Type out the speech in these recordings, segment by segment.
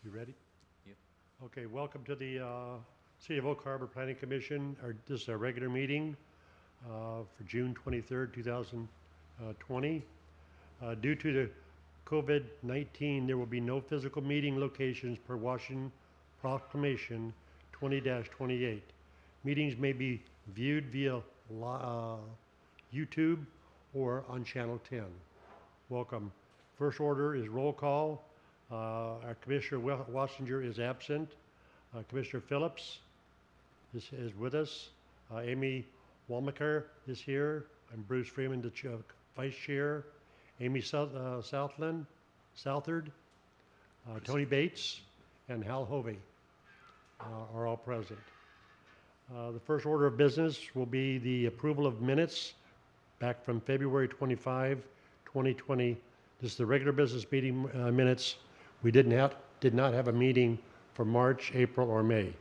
You ready? Yeah. Okay, welcome to the City of Oak Harbor Planning Commission. This is our regular meeting for June 23rd, 2020. Due to the COVID-19, there will be no physical meeting locations per Washington Proclamation 20-28. Meetings may be viewed via YouTube or on Channel 10. Welcome. First order is roll call. Our Commissioner Wassinger is absent. Commissioner Phillips is with us. Amy Walmaker is here. I'm Bruce Freeman, the Vice Chair. Amy Southard, Tony Bates, and Hal Hovey are all present. The first order of business will be the approval of minutes back from February 25, 2020. This is the regular business meeting minutes. We did not have a meeting for March, April, or May.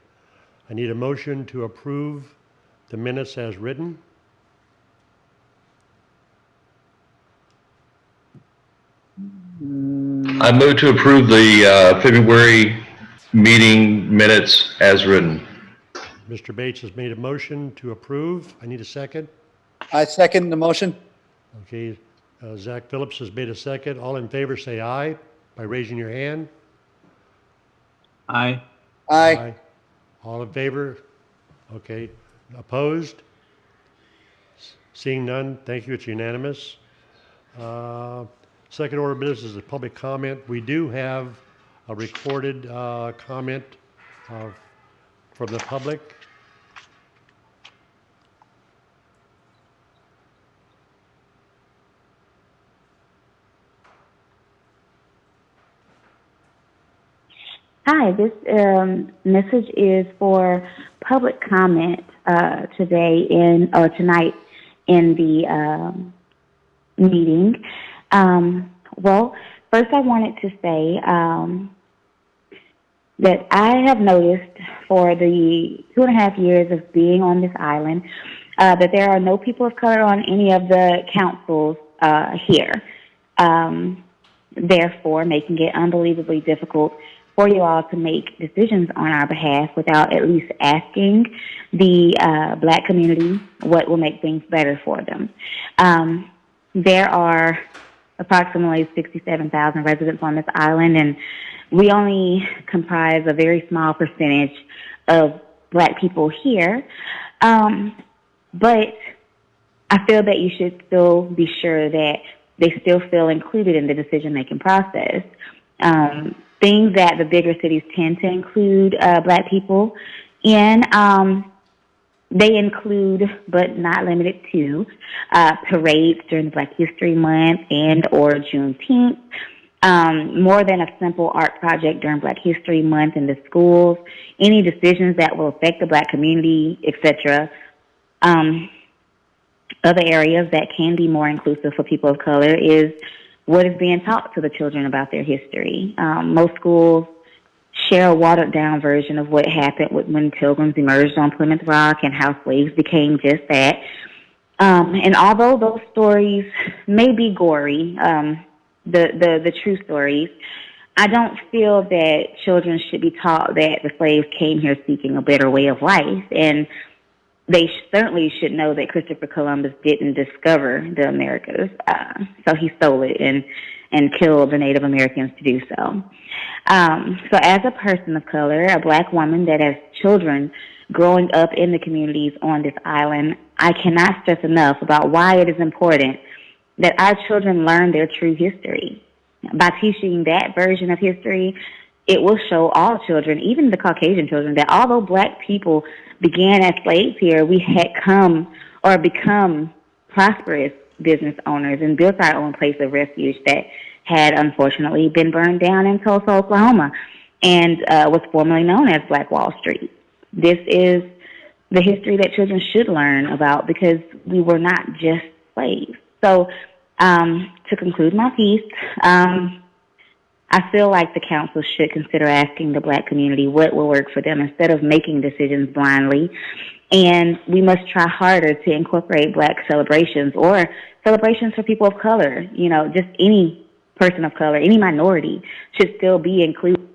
I need a motion to approve the minutes as written. I move to approve the February meeting minutes as written. Mr. Bates has made a motion to approve. I need a second. I second the motion. Okay, Zach Phillips has made a second. All in favor say aye by raising your hand. Aye. Aye. All in favor? Okay. Opposed? Seeing none, thank you. It's unanimous. Second order of business is a public comment. We do have a recorded comment from the public. Hi, this message is for public comment tonight in the meeting. Well, first I wanted to say that I have noticed for the 2.5 years of being on this island that there are no people of color on any of the councils here, therefore making it unbelievably difficult for you all to make decisions on our behalf without at least asking the Black community what will make things better for them. There are approximately 67,000 residents on this island, and we only comprise a very small percentage of Black people here. But I feel that you should still be sure that they still feel included in the decision-making process. Things that the bigger cities tend to include Black people in, they include, but not limited to, parades during Black History Month and or Juneteenth, more than a simple art project during Black History Month in the schools, any decisions that will affect the Black community, etc. Other areas that can be more inclusive for people of color is what is being taught to the children about their history. Most schools share a watered-down version of what happened when Pilgrims emerged on Plymouth Rock and how slaves became just that. And although those stories may be gory, the true stories, I don't feel that children should be taught that the slaves came here seeking a better way of life. And they certainly should know that Christopher Columbus didn't discover the Americas, so he stole it and killed the Native Americans to do so. So as a person of color, a Black woman that has children growing up in the communities on this island, I cannot stress enough about why it is important that our children learn their true history. By teaching that version of history, it will show all children, even the Caucasian children, that although Black people began as slaves here, we had come or become prosperous business owners and built our own place of refuge that had unfortunately been burned down in Tulsa, Oklahoma, and was formerly known as Black Wall Street. This is the history that children should learn about because we were not just slaves. So to conclude my piece, I feel like the council should consider asking the Black community what will work for them instead of making decisions blindly. And we must try harder to incorporate Black celebrations or celebrations for people of color. You know, just any person of color, any minority should still be included.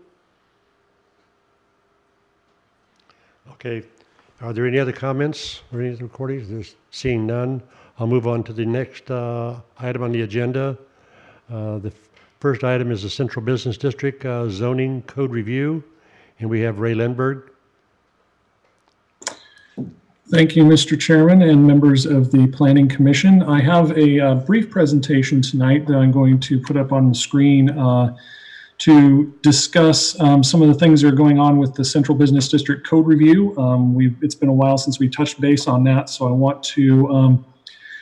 Okay. Are there any other comments or any other recordings? There's seeing none. I'll move on to the next item on the agenda. The first item is the Central Business District zoning code review, and we have Ray Lindberg. Thank you, Mr. Chairman and members of the Planning Commission. I have a brief presentation tonight that I'm going to put up on the screen to discuss some of the things that are going on with the Central Business District Code Review. It's been a while since we touched base on that, so I want to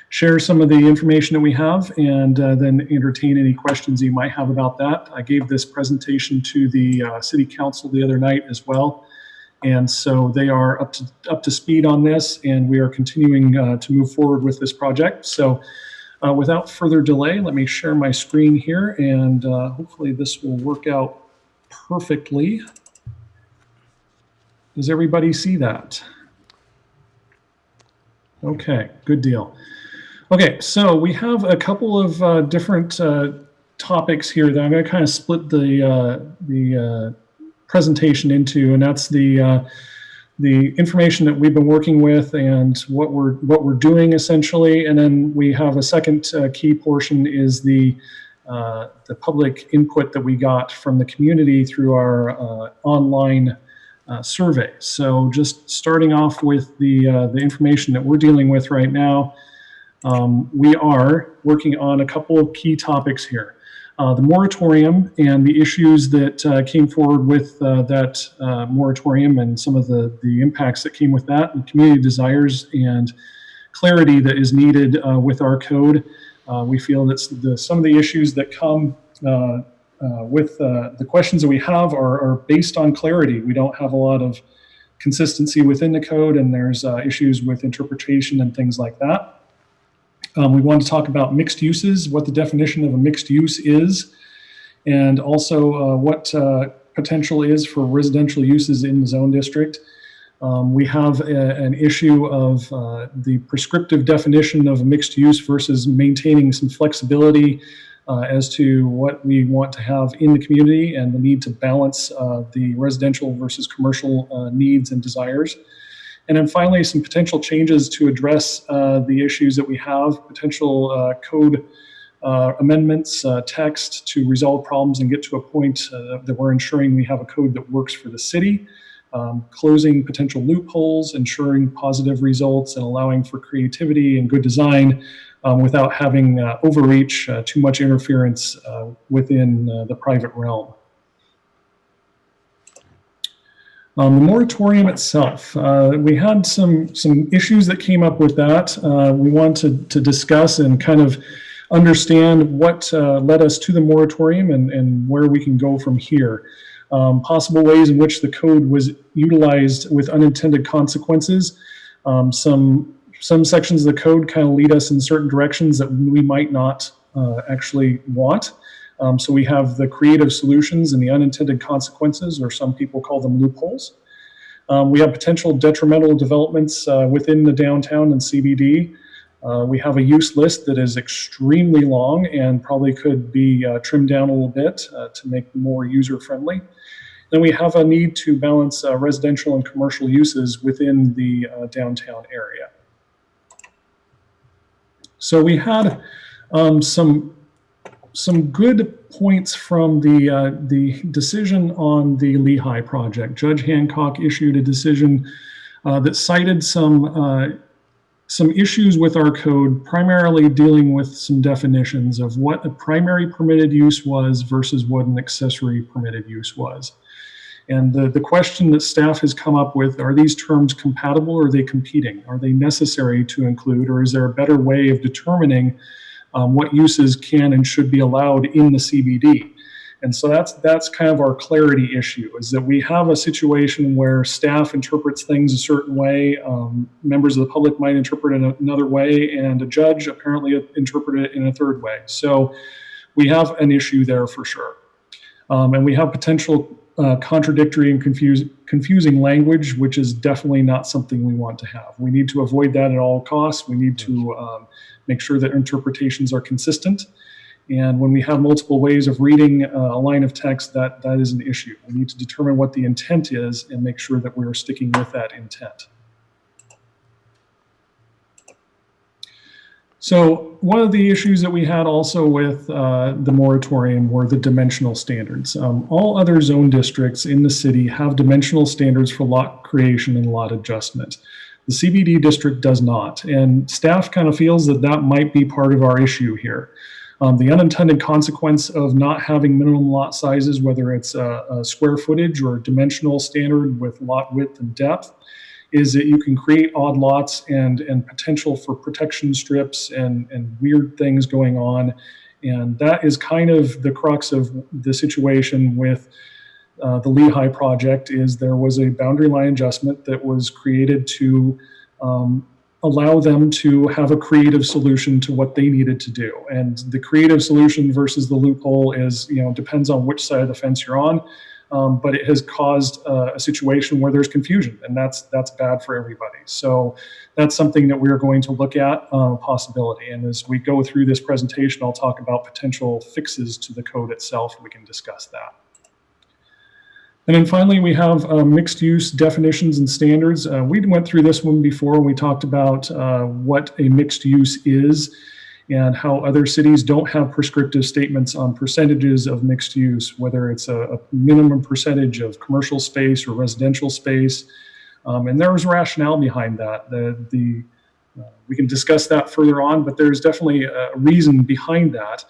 share some of the information that we have and then entertain any questions you might have about that. I gave this presentation to the City Council the other night as well. And so they are up to speed on this, and we are continuing to move forward with this project. So without further delay, let me share my screen here, and hopefully this will work out perfectly. Does everybody see that? Okay, good deal. Okay, so we have a couple of different topics here that I'm going to kind of split the presentation into, and that's the information that we've been working with and what we're doing essentially, and then we have a second key portion is the public input that we got from the community through our online survey. So just starting off with the information that we're dealing with right now, we are working on a couple of key topics here. The moratorium and the issues that came forward with that moratorium and some of the impacts that came with that, and community desires and clarity that is needed with our code. We feel that some of the issues that come with the questions that we have are based on clarity. We don't have a lot of consistency within the code, and there's issues with interpretation and things like that. We want to talk about mixed uses, what the definition of a mixed use is, and also what potential is for residential uses in the zone district. We have an issue of the prescriptive definition of a mixed use versus maintaining some flexibility as to what we want to have in the community and the need to balance the residential versus commercial needs and desires. And then finally, some potential changes to address the issues that we have, potential code amendments, text to resolve problems and get to a point that we're ensuring we have a code that works for the city, closing potential loopholes, ensuring positive results, and allowing for creativity and good design without having overreach, too much interference within the private realm. The moratorium itself, we had some issues that came up with that. We wanted to discuss and kind of understand what led us to the moratorium and where we can go from here. Possible ways in which the code was utilized with unintended consequences. Some sections of the code kind of lead us in certain directions that we might not actually want. So we have the creative solutions and the unintended consequences, or some people call them loopholes. We have potential detrimental developments within the downtown and CBD. We have a use list that is extremely long and probably could be trimmed down a little bit to make more user-friendly. Then we have a need to balance residential and commercial uses within the downtown area. So we had some good points from the decision on the Lehigh project. Judge Hancock issued a decision that cited some issues with our code, primarily dealing with some definitions of what a primary permitted use was versus what an accessory permitted use was. And the question that staff has come up with, are these terms compatible or are they competing? Are they necessary to include, or is there a better way of determining what uses can and should be allowed in the CBD? And so that's kind of our clarity issue, is that we have a situation where staff interprets things a certain way, members of the public might interpret it another way, and a judge apparently interpret it in a third way. So we have an issue there for sure. And we have potential contradictory and confusing language, which is definitely not something we want to have. We need to avoid that at all costs. We need to make sure that interpretations are consistent. And when we have multiple ways of reading a line of text, that is an issue. We need to determine what the intent is and make sure that we're sticking with that intent. So one of the issues that we had also with the moratorium were the dimensional standards. All other zone districts in the city have dimensional standards for lot creation and lot adjustment. The CBD district does not, and staff kind of feels that that might be part of our issue here. The unintended consequence of not having minimum lot sizes, whether it's a square footage or a dimensional standard with lot width and depth, is that you can create odd lots and potential for protection strips and weird things going on. And that is kind of the crux of the situation with the Lehigh project. Is there was a boundary line adjustment that was created to allow them to have a creative solution to what they needed to do. And the creative solution versus the loophole is, depends on which side of the fence you're on. But it has caused a situation where there's confusion, and that's bad for everybody. So that's something that we're going to look at, possibility. And as we go through this presentation, I'll talk about potential fixes to the code itself, and we can discuss that. And then finally, we have mixed use definitions and standards. We went through this one before, and we talked about what a mixed use is and how other cities don't have prescriptive statements on percentages of mixed use, whether it's a minimum percentage of commercial space or residential space. And there was rationale behind that. We can discuss that further on, but there's definitely a reason behind that.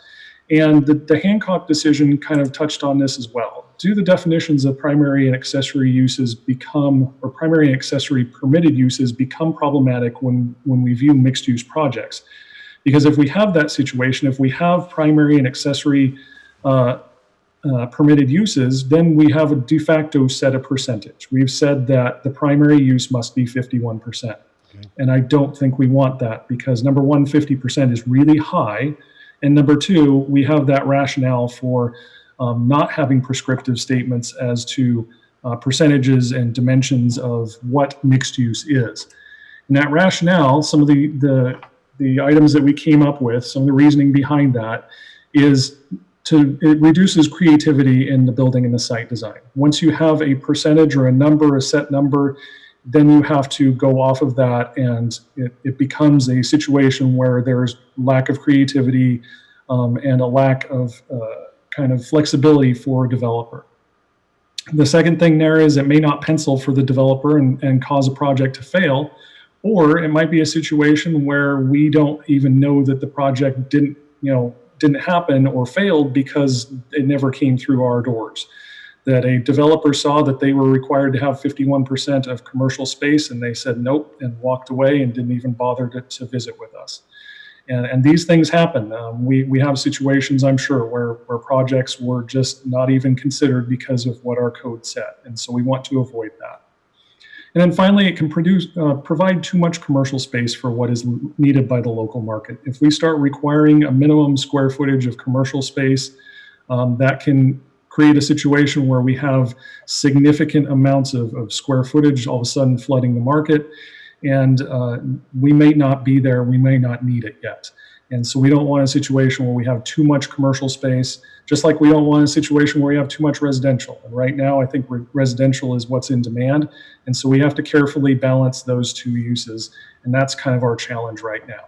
And the Hancock decision kind of touched on this as well. Do the definitions of primary and accessory uses become, or primary and accessory permitted uses become problematic when we view mixed use projects? Because if we have that situation, if we have primary and accessory permitted uses, then we have a de facto set a percentage. We've said that the primary use must be 51%. Okay. And I don't think we want that, because number one, 50% is really high. And number two, we have that rationale for not having prescriptive statements as to percentages and dimensions of what mixed use is. And that rationale, some of the items that we came up with, some of the reasoning behind that is it reduces creativity in the building and the site design. Once you have a percentage or a number, a set number, then you have to go off of that, and it becomes a situation where there's lack of creativity and a lack of kind of flexibility for a developer. The second thing there is it may not pencil for the developer and cause a project to fail. Or it might be a situation where we don't even know that the project didn't happen or failed because it never came through our doors. That a developer saw that they were required to have 51% of commercial space, and they said nope and walked away and didn't even bother to visit with us. And these things happen. We have situations, I'm sure, where projects were just not even considered because of what our code said. And so we want to avoid that. And then finally, it can provide too much commercial space for what is needed by the local market. If we start requiring a minimum square footage of commercial space, that can create a situation where we have significant amounts of square footage all of a sudden flooding the market. And we may not be there, we may not need it yet. And so we don't want a situation where we have too much commercial space, just like we don't want a situation where we have too much residential. And right now, I think residential is what's in demand. And so we have to carefully balance those two uses. And that's kind of our challenge right now.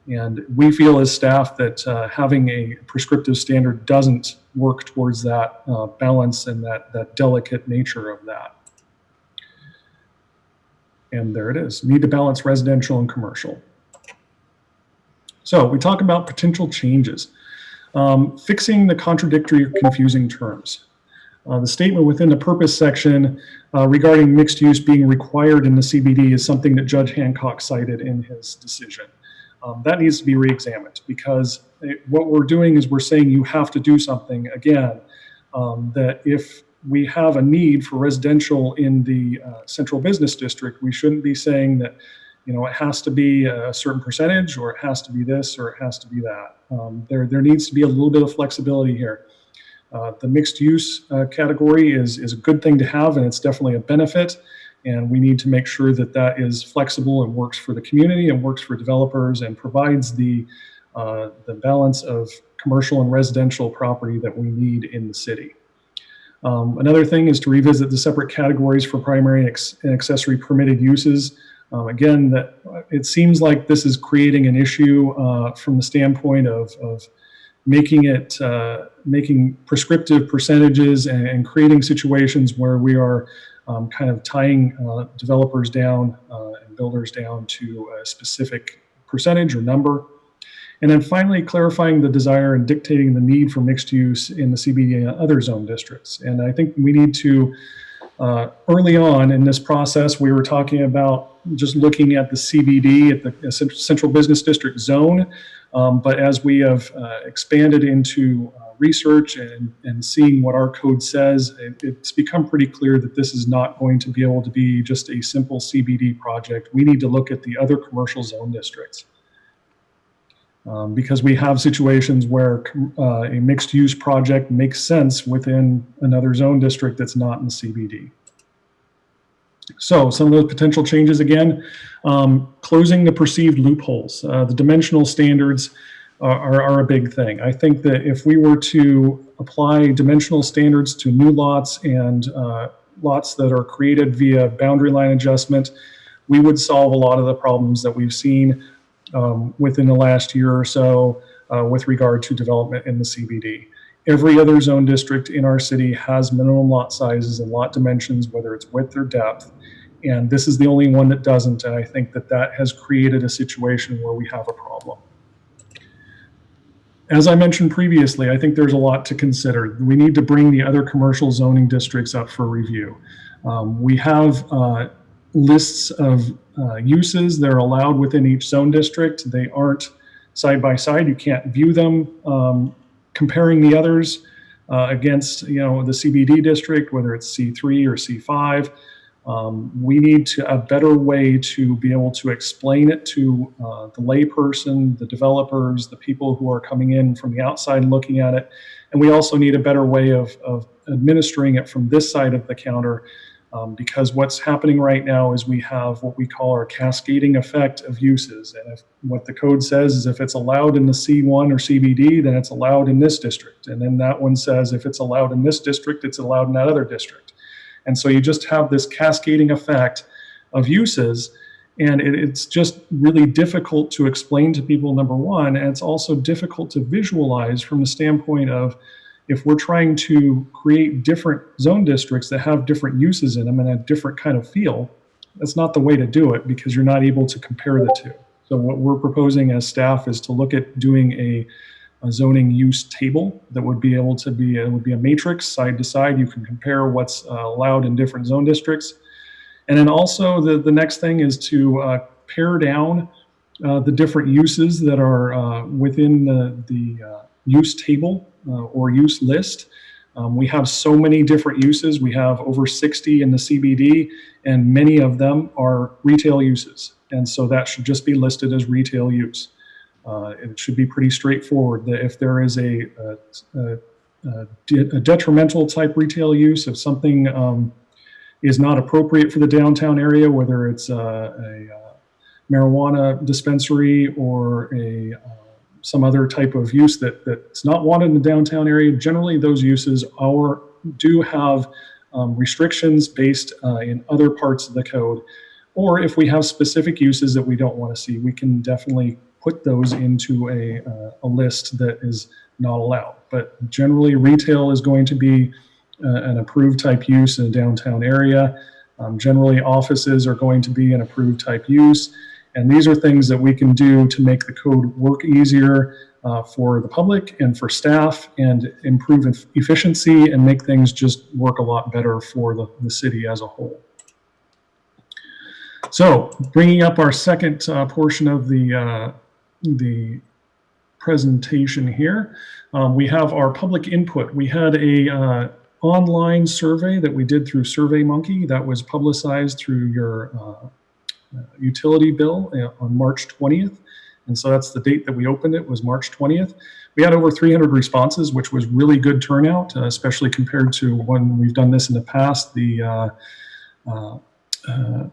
And we feel as staff that having a prescriptive standard doesn't work towards that balance and that delicate nature of that. And there it is. Need to balance residential and commercial. So we talk about potential changes. Fixing the contradictory or confusing terms. The statement within the purpose section regarding mixed use being required in the CBD is something that Judge Hancock cited in his decision. That needs to be re-examined, because what we're doing is we're saying you have to do something again, that if we have a need for residential in the central business district, we shouldn't be saying that it has to be a certain percentage, or it has to be this, or it has to be that. There needs to be a little bit of flexibility here. The mixed use category is a good thing to have, and it's definitely a benefit. And we need to make sure that that is flexible and works for the community and works for developers and provides the balance of commercial and residential property that we need in the city. Another thing is to revisit the separate categories for primary and accessory permitted uses. Again, that it seems like this is creating an issue from the standpoint of making it making prescriptive percentages and creating situations where we are kind of tying developers down and builders down to a specific percentage or number. And then finally, clarifying the desire and dictating the need for mixed use in the CBD and other zone districts. And I think we need to, early on in this process, we were talking about just looking at the CBD, at the Central Business District zone. But as we have expanded into research and seeing what our code says, it's become pretty clear that this is not going to be able to be just a simple CBD project. We need to look at the other commercial zone districts. Because we have situations where a mixed use project makes sense within another zone district that's not in the CBD. So some of those potential changes again, closing the perceived loopholes. The dimensional standards are a big thing. I think that if we were to apply dimensional standards to new lots and lots that are created via boundary line adjustment, we would solve a lot of the problems that we've seen within the last year or so with regard to development in the CBD. Every other zone district in our city has minimum lot sizes and lot dimensions, whether it's width or depth. And this is the only one that doesn't. And I think that that has created a situation where we have a problem. As I mentioned previously, I think there's a lot to consider. We need to bring the other commercial zoning districts up for review. We have lists of uses that are allowed within each zone district. They aren't side by side. You can't view them. Comparing the others against, the CBD district, whether it's C3 or C5, we need a better way to be able to explain it to the layperson, the developers, the people who are coming in from the outside looking at it. And we also need a better way of administering it from this side of the counter. Because what's happening right now is we have what we call our cascading effect of uses. And what the code says is if it's allowed in the C1 or CBD, then it's allowed in this district. And then that one says if it's allowed in this district, it's allowed in that other district. And so you just have this cascading effect of uses. And it's just really difficult to explain to people, number one. And it's also difficult to visualize from the standpoint of, if we're trying to create different zone districts that have different uses in them and a different kind of feel, that's not the way to do it because you're not able to compare the two. So what we're proposing as staff is to look at doing a zoning use table that would be able to be, it would be a matrix side to side. You can compare what's allowed in different zone districts. And then also the next thing is to pare down the different uses that are within the use table or use list. We have so many different uses. We have over 60 in the CBD, and many of them are retail uses. And so that should just be listed as retail use. It should be pretty straightforward that if there is a detrimental type retail use, if something is not appropriate for the downtown area, whether it's a marijuana dispensary or some other type of use that's not wanted in the downtown area, generally those uses do have restrictions based in other parts of the code. Or if we have specific uses that we don't want to see, we can definitely put those into a list that is not allowed. But generally retail is going to be an approved type use in a downtown area. Generally offices are going to be an approved type use. And these are things that we can do to make the code work easier for the public and for staff and improve efficiency and make things just work a lot better for the city as a whole. So bringing up our second portion of the presentation here, we have our public input. We had a online survey that we did through SurveyMonkey that was publicized through your utility bill on March 20th. And so that's the date that we opened it, was March 20th. We had over 300 responses, which was really good turnout, especially compared to when we've done this in the past. The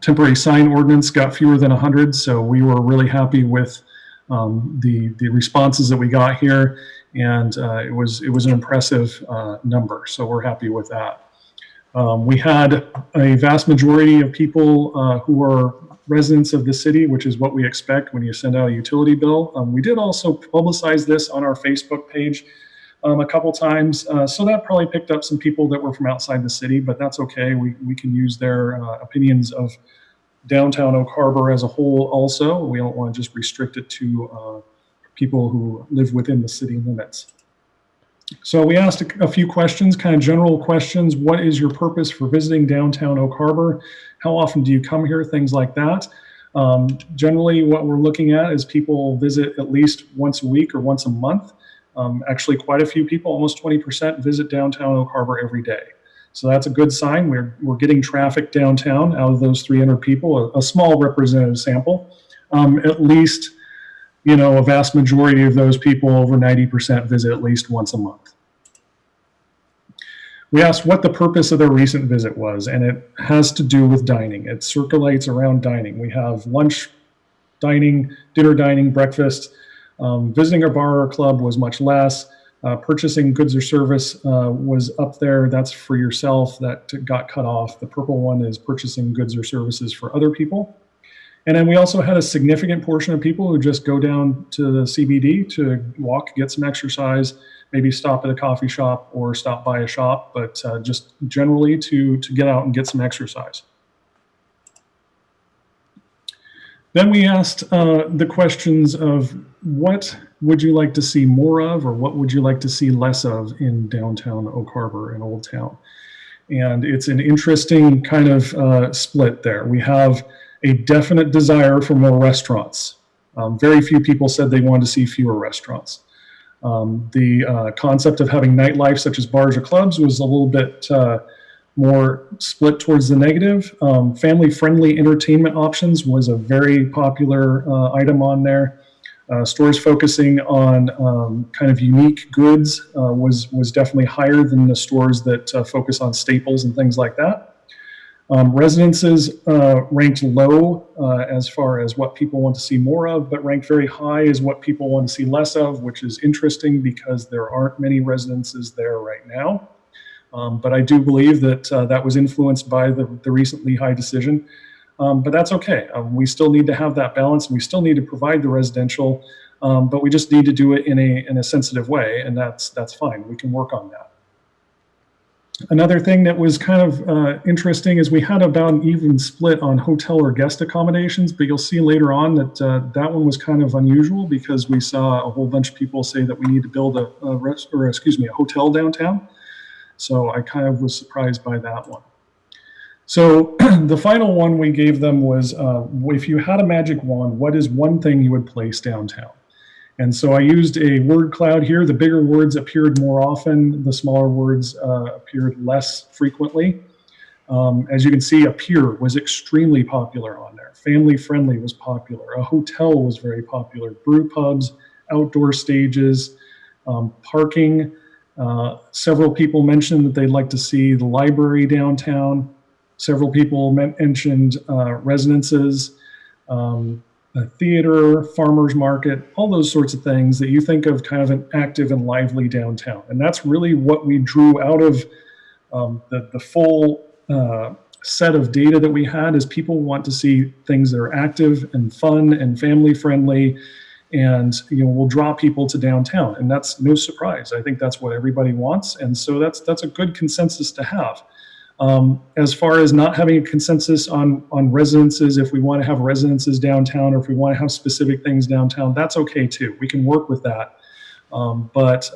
temporary sign ordinance got fewer than 100. So we were really happy with the responses that we got here. and it was an impressive number. So we're happy with that. We had a vast majority of people who are residents of the city, which is what we expect when you send out a utility bill. We did also publicize this on our Facebook page a couple times, so that probably picked up some people that were from outside the city, but that's okay. We can use their opinions of downtown Oak Harbor as a whole also. We don't want to just restrict it to people who live within the city limits. So we asked a few questions, kind of general questions. What is your purpose for visiting downtown Oak Harbor? How often do you come here? Things like that. Generally, what we're looking at is people visit at least once a week or once a month. Actually, quite a few people, almost 20%, visit downtown Oak Harbor every day. So that's a good sign. We're getting traffic downtown out of those 300 people, a small representative sample. At least, you know, a vast majority of those people, over 90%, visit at least once a month. We asked what the purpose of their recent visit was, and it has to do with dining. It circulates around dining. We have lunch dining, dinner dining, breakfast. Visiting a bar or club was much less. Purchasing goods or service was up there. That's for yourself. That got cut off. The purple one is purchasing goods or services for other people. And then we also had a significant portion of people who just go down to the CBD to walk, get some exercise, maybe stop at a coffee shop or stop by a shop, but just generally to get out and get some exercise. Then we asked the questions of what would you like to see more of, or what would you like to see less of in downtown Oak Harbor and Old Town? And it's an interesting kind of split there. We have a definite desire for more restaurants. Very few people said they wanted to see fewer restaurants. The concept of having nightlife such as bars or clubs was a little bit more split towards the negative. Family-friendly entertainment options was a very popular item on there. Stores focusing on kind of unique goods was definitely higher than the stores that focus on staples and things like that. Residences ranked low as far as what people want to see more of, but ranked very high as what people want to see less of, which is interesting because there aren't many residences there right now. But I do believe that that was influenced by the recent Lehigh decision. But that's okay. We still need to have that balance. We still need to provide the residential, but we just need to do it in a sensitive way, and that's fine. We can work on that. Another thing that was kind of interesting is we had about an even split on hotel or guest accommodations, but you'll see later on that that one was kind of unusual because we saw a whole bunch of people say that we need to build a hotel downtown. So I kind of was surprised by that one. So the final one we gave them was, if you had a magic wand, what is one thing you would place downtown? And so I used a word cloud here. The bigger words appeared more often. The smaller words appeared less frequently. As you can see, appear was extremely popular on there. Family friendly was popular. A hotel was very popular. Brew pubs, outdoor stages, parking. Several people mentioned that they'd like to see the library downtown. Several people mentioned residences, a theater, farmer's market, all those sorts of things that you think of kind of an active and lively downtown. And that's really what we drew out of the full set of data that we had, is people want to see things that are active and fun and family friendly, and will draw people to downtown. And that's no surprise. I think that's what everybody wants. And so that's a good consensus to have. As far as not having a consensus on residences, if we want to have residences downtown, or if we want to have specific things downtown, that's okay too. We can work with that. But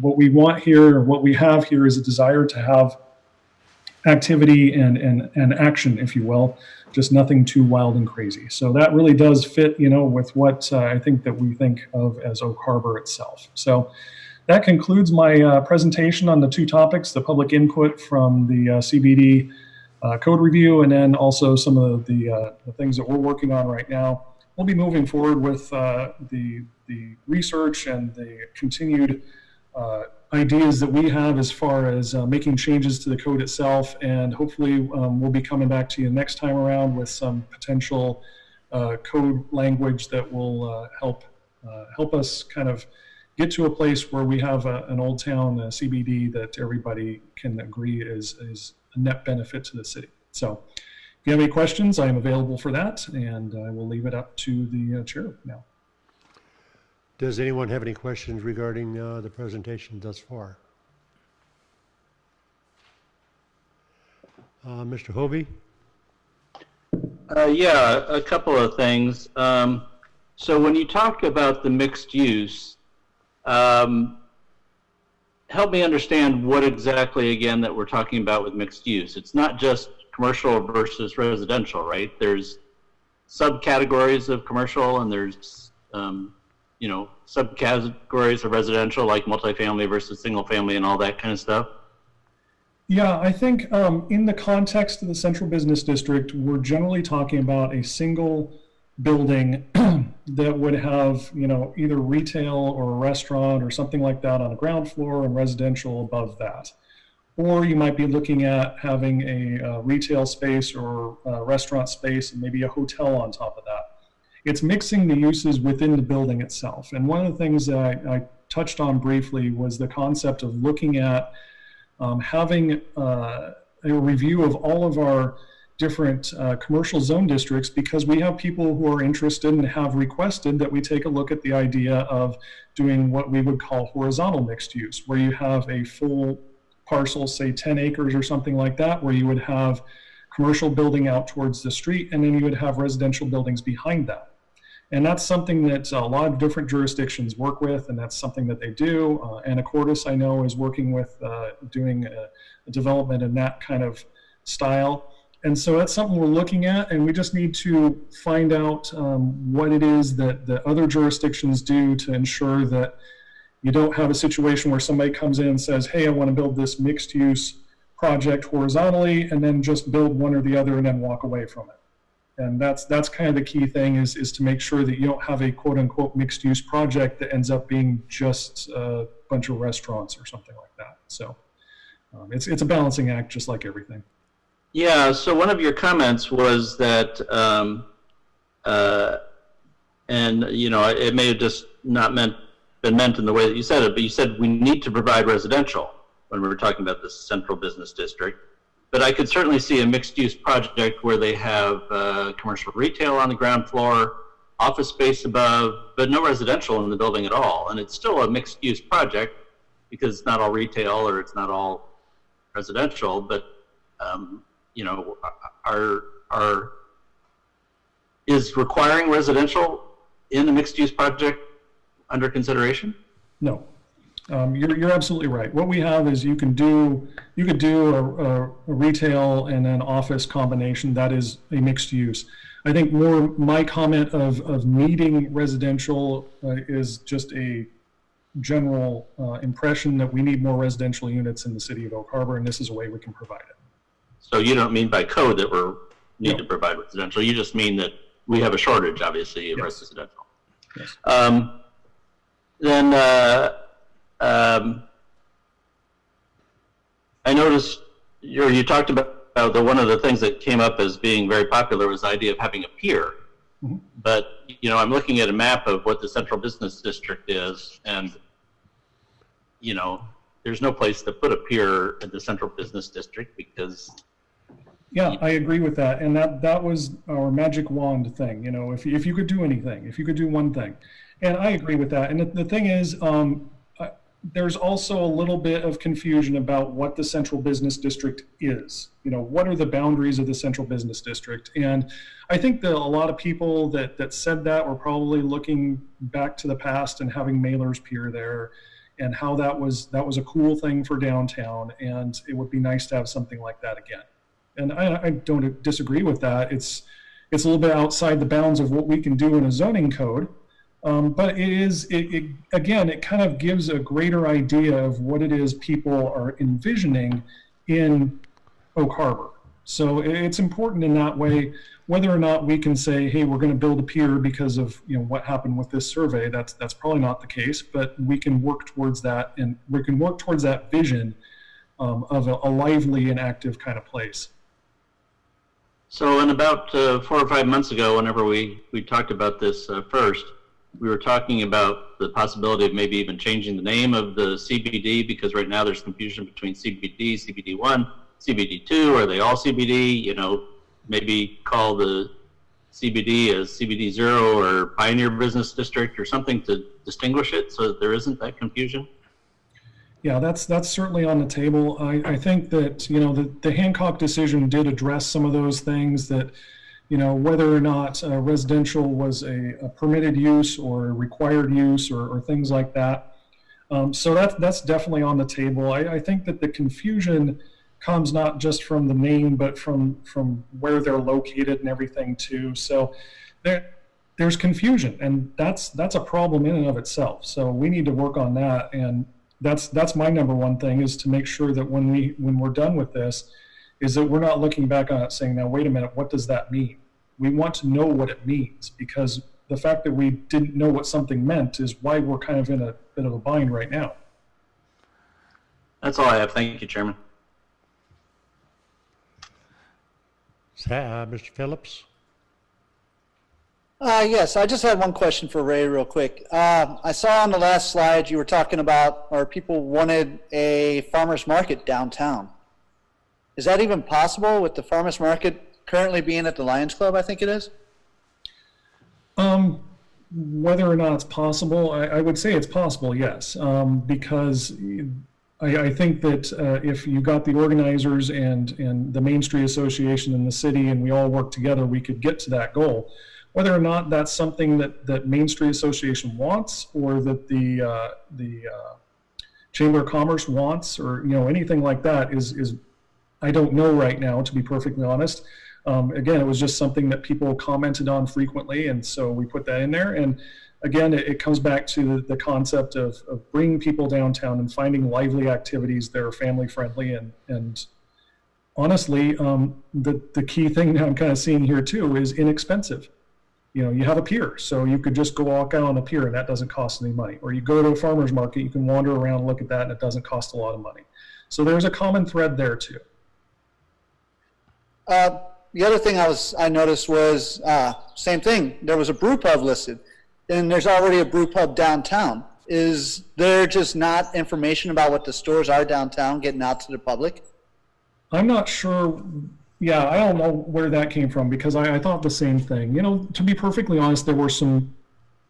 what we want here, or what we have here, is a desire to have activity and action, if you will, just nothing too wild and crazy. So that really does fit, with what I think that we think of as Oak Harbor itself. So that concludes my presentation on the two topics, the public input from the CBD code review, and then also some of the things that we're working on right now. We'll be moving forward with the research and the continued ideas that we have as far as making changes to the code itself, and hopefully we'll be coming back to you next time around with some potential code language that will help us kind of get to a place where we have an Old Town CBD that everybody can agree is a net benefit to the city. So if you have any questions, I am available for that, and I will leave it up to the chair now. Does anyone have any questions regarding the presentation thus far? Mr. Hovey? Yeah, a couple of things. So when you talk about the mixed use, help me understand what exactly, again, that we're talking about with mixed use. It's not just commercial versus residential, right? There's subcategories of commercial, and there's, subcategories of residential, like multifamily versus single family and all that kind of stuff. Yeah, I think in the context of the Central Business District, we're generally talking about a single building that would have, either retail or a restaurant or something like that on the ground floor and residential above that. Or you might be looking at having a retail space or a restaurant space and maybe a hotel on top of that. It's mixing the uses within the building itself. And one of the things that I touched on briefly was the concept of looking at having a review of all of our different commercial zone districts, because we have people who are interested and have requested that we take a look at the idea of doing what we would call horizontal mixed use, where you have a full parcel, say 10 acres or something like that, where you would have commercial building out towards the street, and then you would have residential buildings behind that. And that's something that a lot of different jurisdictions work with, and that's something that they do. Anacortes, I know, is working with doing a development in that kind of style. And so that's something we're looking at, and we just need to find out what it is that the other jurisdictions do to ensure that you don't have a situation where somebody comes in and says, hey, I want to build this mixed use project horizontally, and then just build one or the other and then walk away from it. And that's kind of the key thing is to make sure that you don't have a quote unquote mixed use project that ends up being just a bunch of restaurants or something like that. So it's a balancing act, just like everything. Yeah, so one of your comments was that, it may have just not been meant in the way that you said it, but you said we need to provide residential when we were talking about the Central Business District. But I could certainly see a mixed-use project where they have commercial retail on the ground floor, office space above, but no residential in the building at all. And it's still a mixed-use project because it's not all retail or it's not all residential. But is requiring residential in a mixed-use project under consideration? No. You're absolutely right. What we have is you could do a retail and an office combination that is a mixed use. I think more my comment of needing residential is just a general impression that we need more residential units in the city of Oak Harbor, and this is a way we can provide it. So you don't mean by code that we need to provide residential. You just mean that we have a shortage, obviously, of residential. Yes. I noticed you talked about one of the things that came up as being very popular was the idea of having a pier. Mm-hmm. But, I'm looking at a map of what the Central Business District is, and, there's no place to put a pier in the Central Business District because... Yeah, I agree with that. And that was our magic wand thing. If you could do anything, if you could do one thing. And I agree with that. And the thing is, there's also a little bit of confusion about what the Central Business District is. What are the boundaries of the Central Business District? And I think that a lot of people that said that were probably looking back to the past and having Mailer's Pier there and how that was a cool thing for downtown, and it would be nice to have something like that again. And I don't disagree with that. It's a little bit outside the bounds of what we can do in a zoning code. But it kind of gives a greater idea of what it is people are envisioning in Oak Harbor. So it's important in that way, whether or not we can say, hey, we're going to build a pier because of what happened with this survey. That's probably not the case, but we can work towards that, and we can work towards that vision of a lively and active kind of place. So in about 4 or 5 months ago, whenever we talked about this first, we were talking about the possibility of maybe even changing the name of the CBD, because right now there's confusion between CBD, CBD1, CBD2. Are they all CBD? You know, maybe call the CBD as CBD0 or Pioneer Business District or something to distinguish it so that there isn't that confusion. Yeah, that's certainly on the table. I think that, you know, the Hancock decision did address some of those things, that, you know, whether or not residential was a permitted use or a required use or things like that. So that's definitely on the table. I think that the confusion comes not just from the name, but from where they're located and everything too. So there's confusion, and that's a problem in and of itself. So we need to work on that, and that's my number one thing, is to make sure that when we're done with this, is that we're not looking back on it saying, now wait a minute, what does that mean? We want to know what it means, because the fact that we didn't know what something meant is why we're kind of in a bit of a bind right now. That's all I have. Thank you, Chairman. Mr. Phillips? Yes, I just had one question for Ray real quick. I saw on the last slide you were talking about, or people wanted a farmer's market downtown. Is that even possible with the farmer's market currently being at the Lions Club, I think it is? Whether or not it's possible, I would say it's possible, yes, because I think that if you got the organizers and the Main Street Association and the city, and we all work together, we could get to that goal. Whether or not that's something that Main Street Association wants, or that the Chamber of Commerce wants, or, you know, anything like that is I don't know right now, to be perfectly honest. Again, it was just something that people commented on frequently, and so we put that in there. And again, it comes back to the concept of bringing people downtown and finding lively activities that are family friendly. And honestly, the key thing that I'm kind of seeing here too is inexpensive. You know, you have a pier, so you could just go walk out on a pier and that doesn't cost any money. Or you go to a farmer's market, you can wander around and look at that and it doesn't cost a lot of money. So there's a common thread there too. The other thing I noticed was same thing. There was a brew pub listed, and there's already a brew pub downtown. Is there just not information about what the stores are downtown getting out to the public? I'm not sure. Yeah, I don't know where that came from, because I thought the same thing. You know, to be perfectly honest, there were some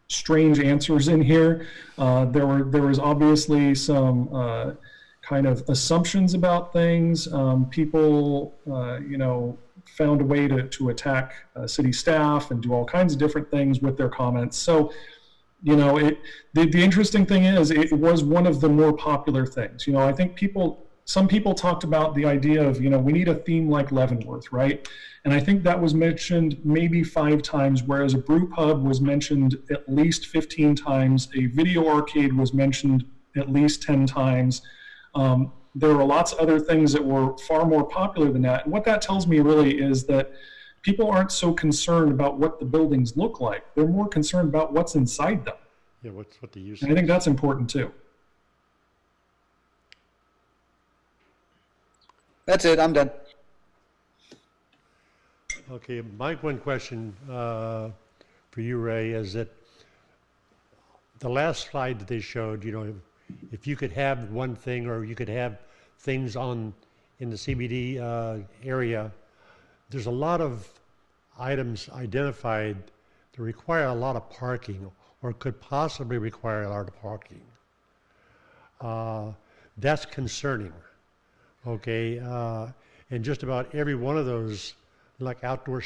strange answers in here. There was obviously some kind of assumptions about things. People, you know, found a way to attack city staff and do all kinds of different things with their comments. So, you know, the interesting thing is it was one of the more popular things. You know, I think some people talked about the idea of, you know, we need a theme like Leavenworth, right? And I think that was mentioned maybe 5 times, whereas a brew pub was mentioned at least 15 times. A video arcade was mentioned at least 10 times. There were lots of other things that were far more popular than that. And what that tells me really is that people aren't so concerned about what the buildings look like. They're more concerned about what's inside them. Yeah, what the use And I think that's important too. That's it. I'm done. Okay, my one question for you, Ray, is that the last slide that they showed, you know, if you could have one thing, or you could have things in the CBD area, there's a lot of items identified that require a lot of parking, or could possibly require a lot of parking. That's concerning. Okay, and just about every one of those, like outdoor,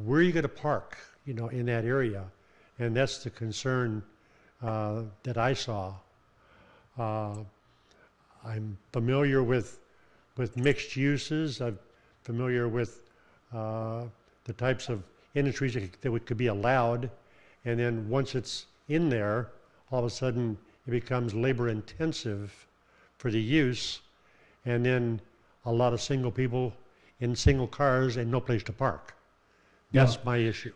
where are you going to park, you know, in that area? And that's the concern that I saw. I'm familiar with mixed uses. I'm familiar with the types of industries that could be allowed. And then once it's in there, all of a sudden it becomes labor intensive for the use. And then a lot of single people in single cars and no place to park. That's my issue.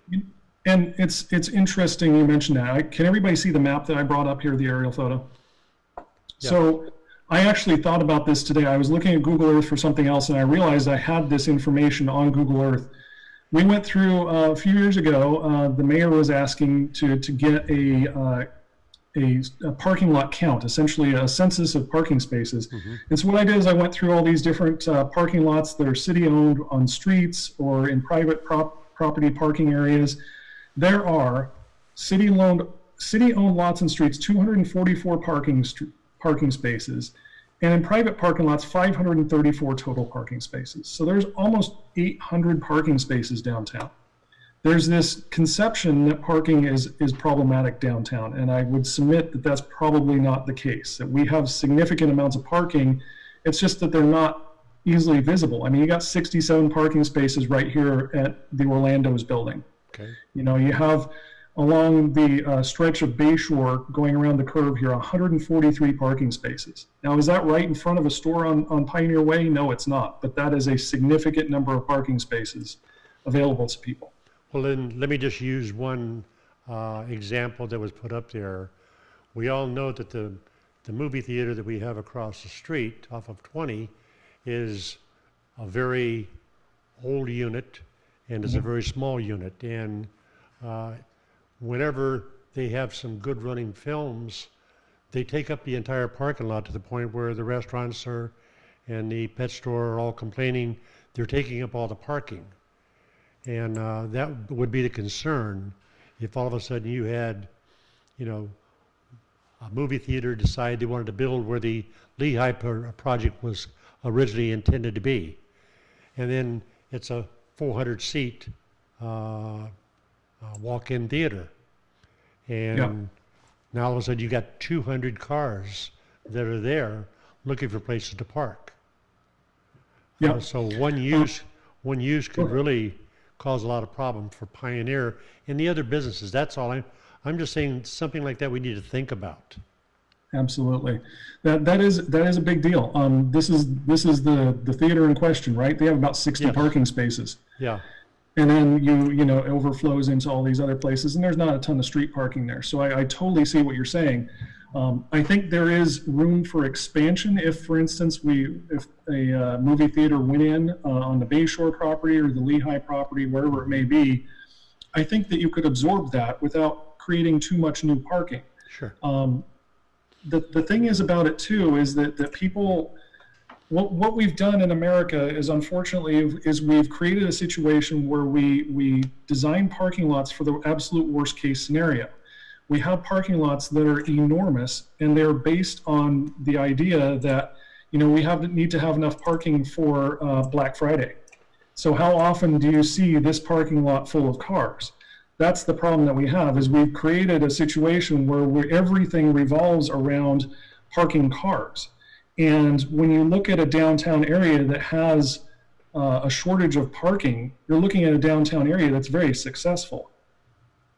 And it's interesting you mentioned that. Can everybody see the map that I brought up here, the aerial photo? Yeah. So I actually thought about this today. I was looking at Google Earth for something else, and I realized I had this information on Google Earth. We went through a few years ago. The mayor was asking to get a parking lot count, essentially a census of parking spaces. And so what I did is I went through all these different parking lots that are city-owned on streets or in private property parking areas. There are city-owned lots and streets, 244 parking spaces, and in private parking lots, 534 total parking spaces. So there's almost 800 parking spaces downtown. There's this conception that parking is problematic downtown, and I would submit that that's probably not the case, that we have significant amounts of parking. It's just that they're not easily visible. I mean, you got 67 parking spaces right here at the Orlando's building. Okay. You know, you have along the stretch of Bayshore going around the curve here, 143 parking spaces. Now, is that right in front of a store on Pioneer Way? No, it's not, but that is a significant number of parking spaces available to people. Well, then, let me just use one example that was put up there. We all know that the movie theater that we have across the street off of 20 is a very old unit and is a very small unit. And whenever they have some good running films, they take up the entire parking lot to the point where the restaurants and the pet store are all complaining they're taking up all the parking. And that would be the concern if all of a sudden you had, you know, a movie theater decide they wanted to build where the Lehigh project was originally intended to be. And then it's a 400-seat walk-in theater. And now all of a sudden you got 200 cars that are there looking for places to park. So one use could really cause a lot of problem for Pioneer and the other businesses. That's all. I'm just saying something like that we need to think about. Absolutely, that is a big deal. This is the theater in question, right? They have about 60 parking spaces. Yeah. And then you know it overflows into all these other places, and there's not a ton of street parking there. So I totally see what you're saying. I think there is room for expansion if, for instance, if a movie theater went in on the Bayshore property or the Lehigh property, wherever it may be. I think that you could absorb that without creating too much new parking. Sure. The thing is about it too is that people, what we've done in America is unfortunately is we've created a situation where we design parking lots for the absolute worst case scenario. We have parking lots that are enormous, and they're based on the idea that, you know, we need to have enough parking for Black Friday. So how often do you see this parking lot full of cars? That's the problem that we have, is we've created a situation where everything revolves around parking cars. And when you look at a downtown area that has a shortage of parking, you're looking at a downtown area that's very successful.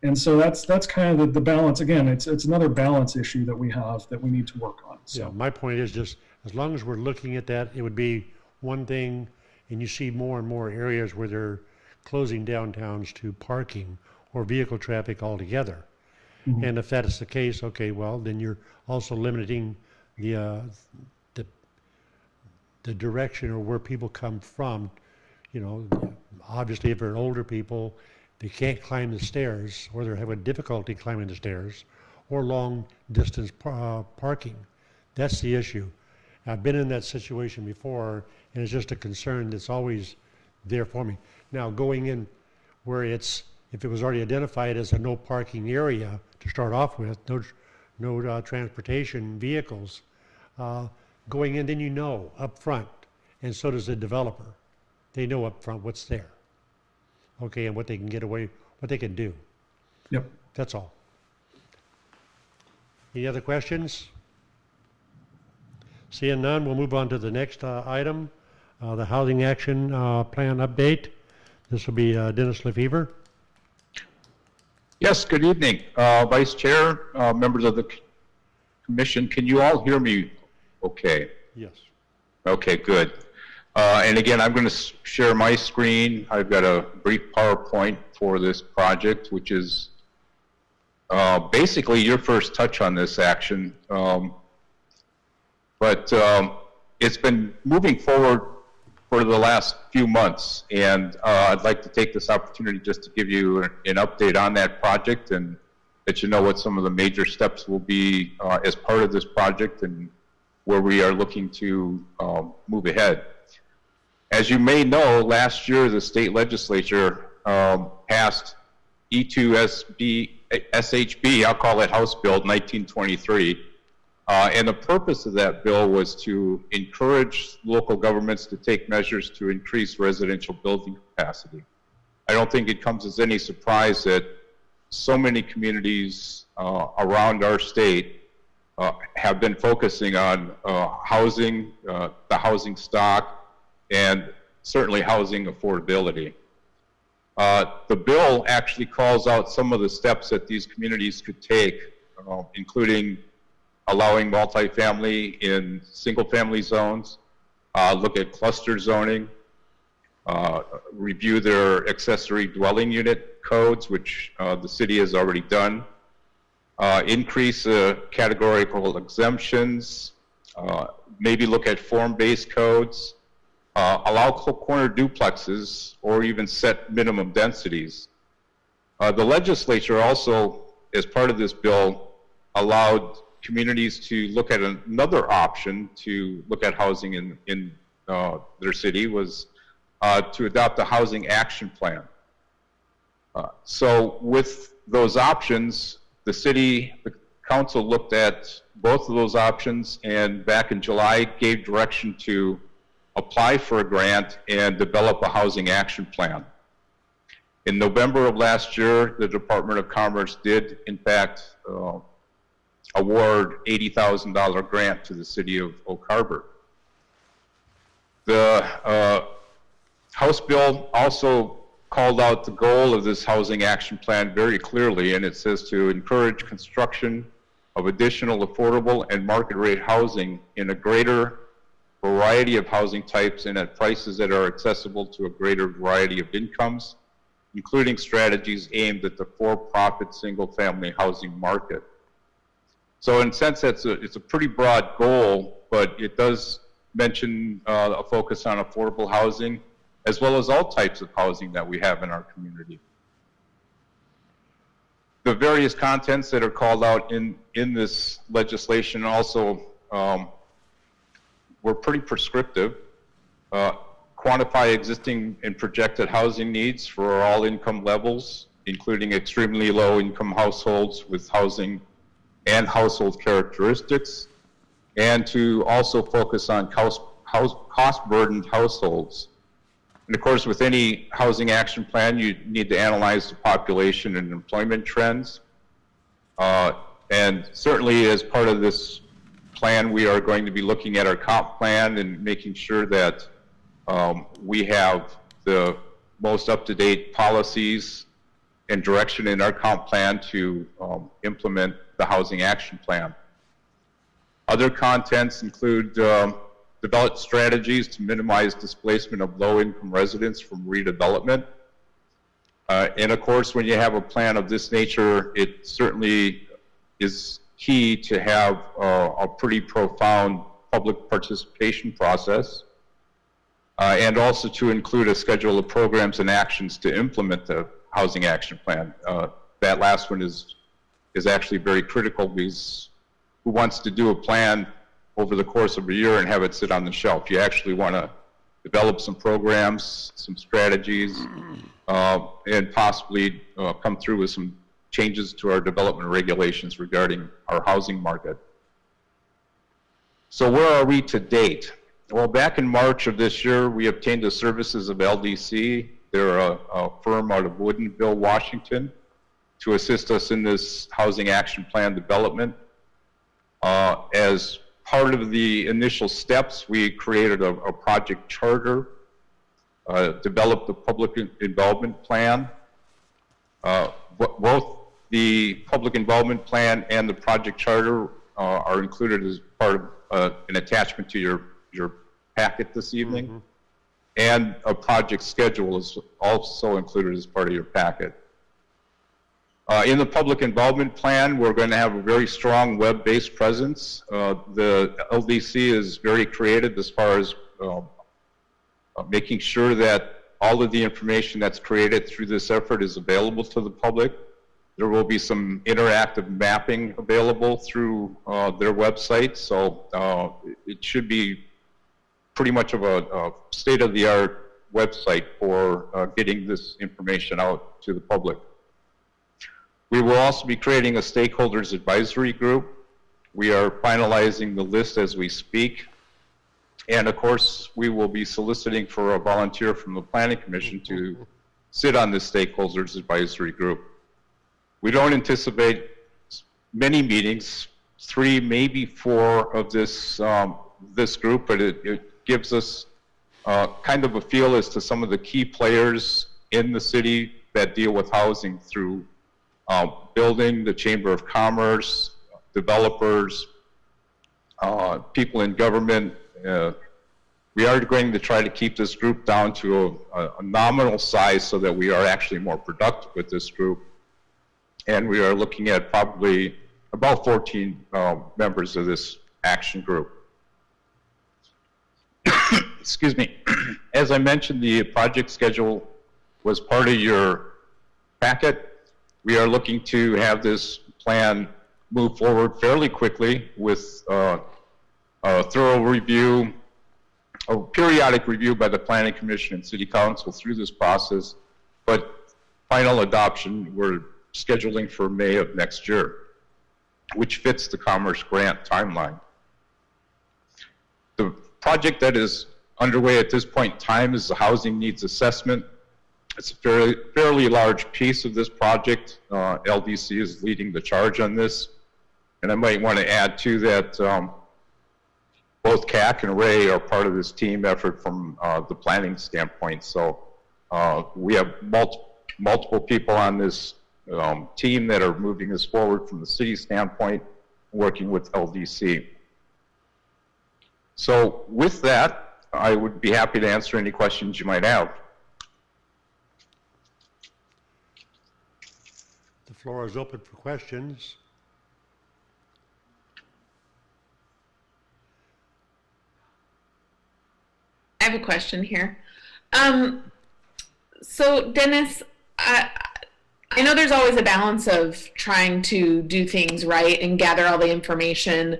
And so that's kind of the balance. Again, it's another balance issue that we have that we need to work on. So. Yeah, my point is just as long as we're looking at that, it would be one thing, and you see more and more areas where they're closing downtowns to parking or vehicle traffic altogether. Mm-hmm. And if that is the case, okay, well, then you're also limiting the direction or where people come from. You know, obviously if they're older people, they can't climb the stairs, or they're having difficulty climbing the stairs, or long distance parking. That's the issue. I've been in that situation before, and it's just a concern that's always there for me. Now, going in where if it was already identified as a no parking area to start off with, no transportation vehicles, going in, then you know up front, and so does the developer. They know up front what's there. Okay, and what they can get away, what they can do. Yep. That's all. Any other questions? Seeing none, we'll move on to the next item, the Housing Action Plan update. This will be Dennis Lefevre. Yes, good evening. Vice Chair, members of the Commission, can you all hear me okay? Yes. Okay, good. And again, I'm going to share my screen. I've got a brief PowerPoint for this project, which is basically your first touch on this action. But it's been moving forward for the last few months, and I'd like to take this opportunity just to give you an update on that project and let you know what some of the major steps will be as part of this project and where we are looking to move ahead. As you may know, last year the state legislature passed E2SHB, I'll call it House Bill 1923, and the purpose of that bill was to encourage local governments to take measures to increase residential building capacity. I don't think it comes as any surprise that so many communities around our state have been focusing on housing, the housing stock, and certainly housing affordability. The bill actually calls out some of the steps that these communities could take, including allowing multifamily in single-family zones, look at cluster zoning, review their accessory dwelling unit codes, which the city has already done, increase categorical exemptions, maybe look at form-based codes, allow corner duplexes, or even set minimum densities. The legislature also, as part of this bill, allowed communities to look at another option to look at housing in their city, was to adopt a housing action plan. So with those options, the council looked at both of those options, and back in July gave direction to apply for a grant and develop a housing action plan. In November of last year, the Department of Commerce did, in fact, award $80,000 grant to the city of Oak Harbor. The House bill also called out the goal of this housing action plan very clearly, and it says to encourage construction of additional affordable and market rate housing in a greater variety of housing types and at prices that are accessible to a greater variety of incomes, including strategies aimed at the for-profit single-family housing market. So in a sense, it's a pretty broad goal, but it does mention a focus on affordable housing, as well as all types of housing that we have in our community. The various contents that are called out in this legislation also were pretty prescriptive. Quantify existing and projected housing needs for all income levels, including extremely low income households with housing and household characteristics, and to also focus on cost-burdened households. And of course, with any housing action plan, you need to analyze the population and employment trends. And certainly as part of this plan, we are going to be looking at our comp plan and making sure that we have the most up-to-date policies and direction in our comp plan to implement the housing action plan. Other contents include develop strategies to minimize displacement of low-income residents from redevelopment. And of course, when you have a plan of this nature, it certainly is key to have a pretty profound public participation process, and also to include a schedule of programs and actions to implement the housing action plan. That last one is actually very critical, because who wants to do a plan over the course of a year and have it sit on the shelf? You actually want to develop some programs, some strategies, and possibly come through with some changes to our development regulations regarding our housing market. So where are we to date? Well, back in March of this year, we obtained the services of LDC. They're a firm out of Woodinville, Washington, to assist us in this housing action plan development. As part of the initial steps, we created a project charter, developed a public involvement plan. Both the public involvement plan and the project charter are included as part of an attachment to your packet this evening. Mm-hmm. And a project schedule is also included as part of your packet. In the public involvement plan, we're going to have a very strong web-based presence. The LDC is very creative as far as making sure that all of the information that's created through this effort is available to the public. There will be some interactive mapping available through their website, so it should be pretty much of a state-of-the-art website for getting this information out to the public. We will also be creating a stakeholders advisory group. We are finalizing the list as we speak. And of course, we will be soliciting for a volunteer from the Planning Commission to sit on this stakeholders advisory group. We don't anticipate many meetings, 3, maybe 4 of this, this group, but it gives us kind of a feel as to some of the key players in the city that deal with housing through building, the Chamber of Commerce, developers, people in government. We are going to try to keep this group down to a nominal size so that we are actually more productive with this group. And we are looking at probably about 14 members of this action group. Excuse me. As I mentioned, the project schedule was part of your packet. We are looking to have this plan move forward fairly quickly with a thorough review, a periodic review by the Planning Commission and City Council through this process, but final adoption we're scheduling for May of next year, which fits the Commerce Grant timeline. The project that is underway at this point in time is the housing needs assessment. It's a fairly large piece of this project. LDC is leading the charge on this. And I might want to add too that both CAC and Ray are part of this team effort from the planning standpoint. So we have multiple people on this team that are moving this forward from the city standpoint, working with LDC. So with that, I would be happy to answer any questions you might have. The floor is open for questions. I have a question here. So Dennis, I know there's always a balance of trying to do things right and gather all the information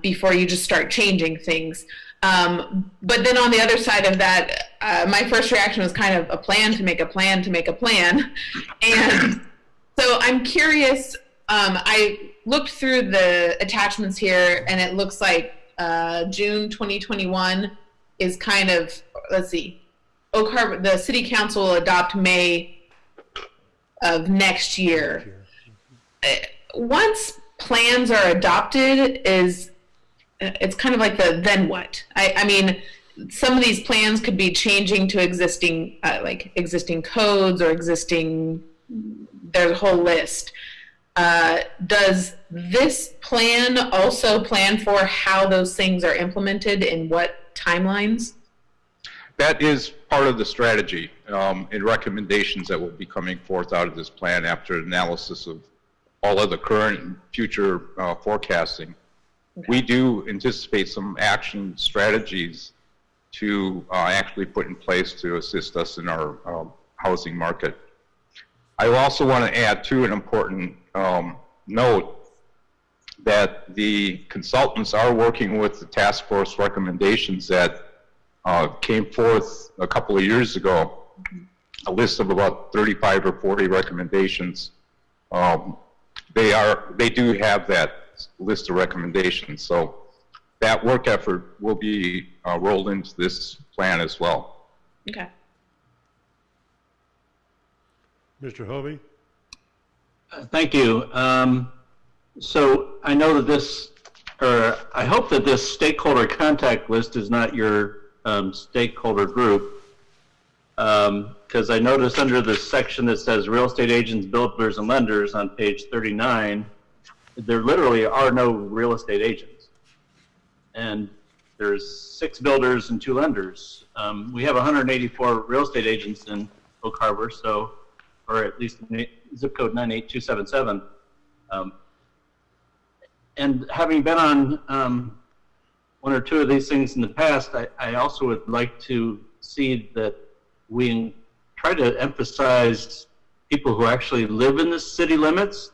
before you just start changing things. But then on the other side of that, my first reaction was kind of a plan to make a plan to make a plan. And so I'm curious, I looked through the attachments here and it looks like June 2021 is kind of, let's see, Oak Harbor, the city council will adopt May of next year. Once plans are adopted, it's kind of like the then what? I mean, some of these plans could be changing to existing like existing codes or existing, there's a whole list. Does this plan also plan for how those things are implemented in what timelines? That is part of the strategy and recommendations that will be coming forth out of this plan after analysis of all of the current and future forecasting. Okay. We do anticipate some action strategies to actually put in place to assist us in our housing market. I also want to add to an important note that the consultants are working with the task force recommendations that came forth a couple of years ago, a list of about 35 or 40 recommendations. They do have that list of recommendations, so that work effort will be rolled into this plan as well. Okay. Mr. Hovey? Thank you. So I know that this, or I hope that this stakeholder contact list is not your stakeholder group, because I noticed under the section that says real estate agents, builders, and lenders on page 39, there literally are no real estate agents. And there's 6 builders and 2 lenders. We have 184 real estate agents in Oak Harbor, so, or at least zip code 98277. And having been on 1 or 2 of these things in the past, I also would like to see that we try to emphasize people who actually live in the city limits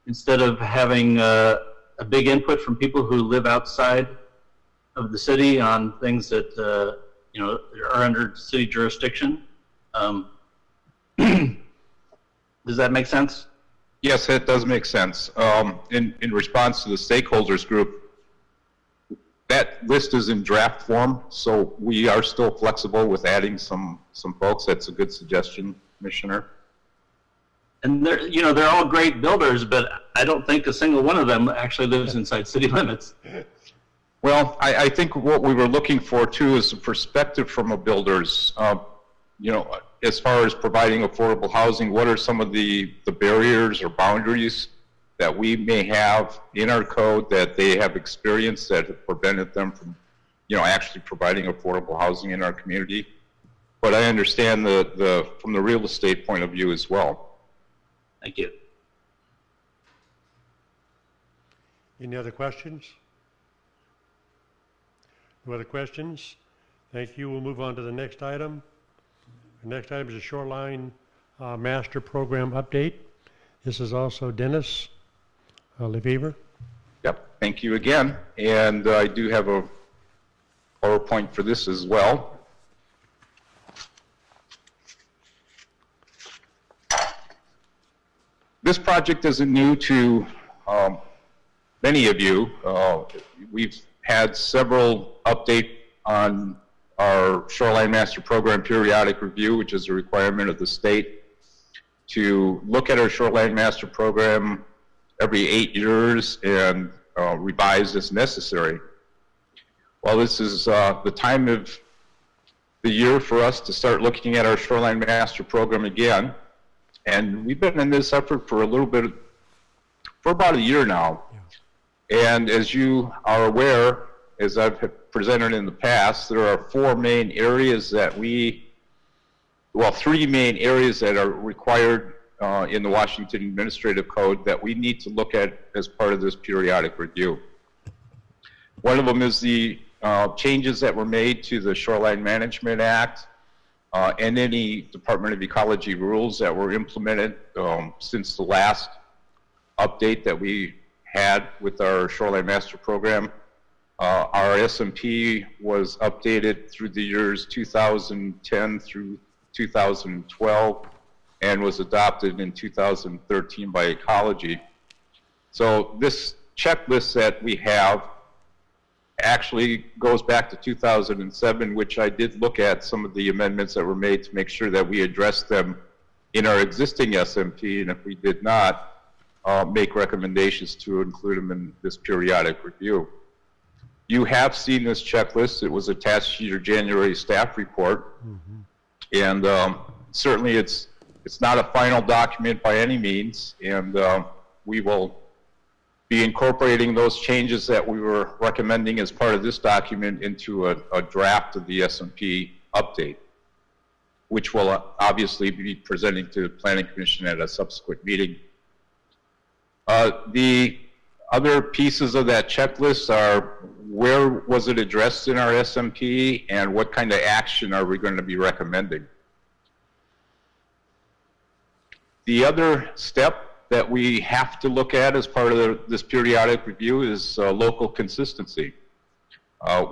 instead of having a big input from people who live outside of the city on things that are under city jurisdiction. Does that make sense? Yes, it does make sense. In response to the stakeholders group, that list is in draft form, so we are still flexible with adding some folks. That's a good suggestion, Commissioner. And they're all great builders, but I don't think a single one of them actually lives inside city limits. Well, I think what we were looking for too is a perspective from a builder's, as far as providing affordable housing, what are some of the barriers or boundaries that we may have in our code that they have experienced that have prevented them from, actually providing affordable housing in our community. But I understand from the real estate point of view as well. Thank you. Any other questions? No other questions? Thank you. We'll move on to the next item. The next item is a Shoreline Master Program update. This is also Dennis Lefevre. Yep, thank you again. And I do have a PowerPoint for this as well. This project isn't new to many of you. We've had several updates on our Shoreline Master Program periodic review, which is a requirement of the state to look at our Shoreline Master Program every 8 years and revise as necessary. Well, this is the time of the year for us to start looking at our Shoreline Master Program again. And we've been in this effort for for about a year now. Yeah. And as you are aware, as I've presented in the past, there are three main areas that are required in the Washington Administrative Code that we need to look at as part of this periodic review. One of them is the changes that were made to the Shoreline Management Act and any Department of Ecology rules that were implemented since the last update that we had with our Shoreline Master Program. Our SMP was updated through the years 2010 through 2012 and was adopted in 2013 by Ecology. So this checklist that we have actually goes back to 2007, which I did look at some of the amendments that were made to make sure that we addressed them in our existing SMP, and if we did not, make recommendations to include them in this periodic review. You have seen this checklist. It was attached to your January staff report. Mm-hmm. And certainly it's not a final document by any means, and we will be incorporating those changes that we were recommending as part of this document into a draft of the SMP update, which will obviously be presenting to the Planning Commission at a subsequent meeting. The other pieces of that checklist are where was it addressed in our SMP and what kind of action are we going to be recommending. The other step that we have to look at as part of this periodic review is local consistency.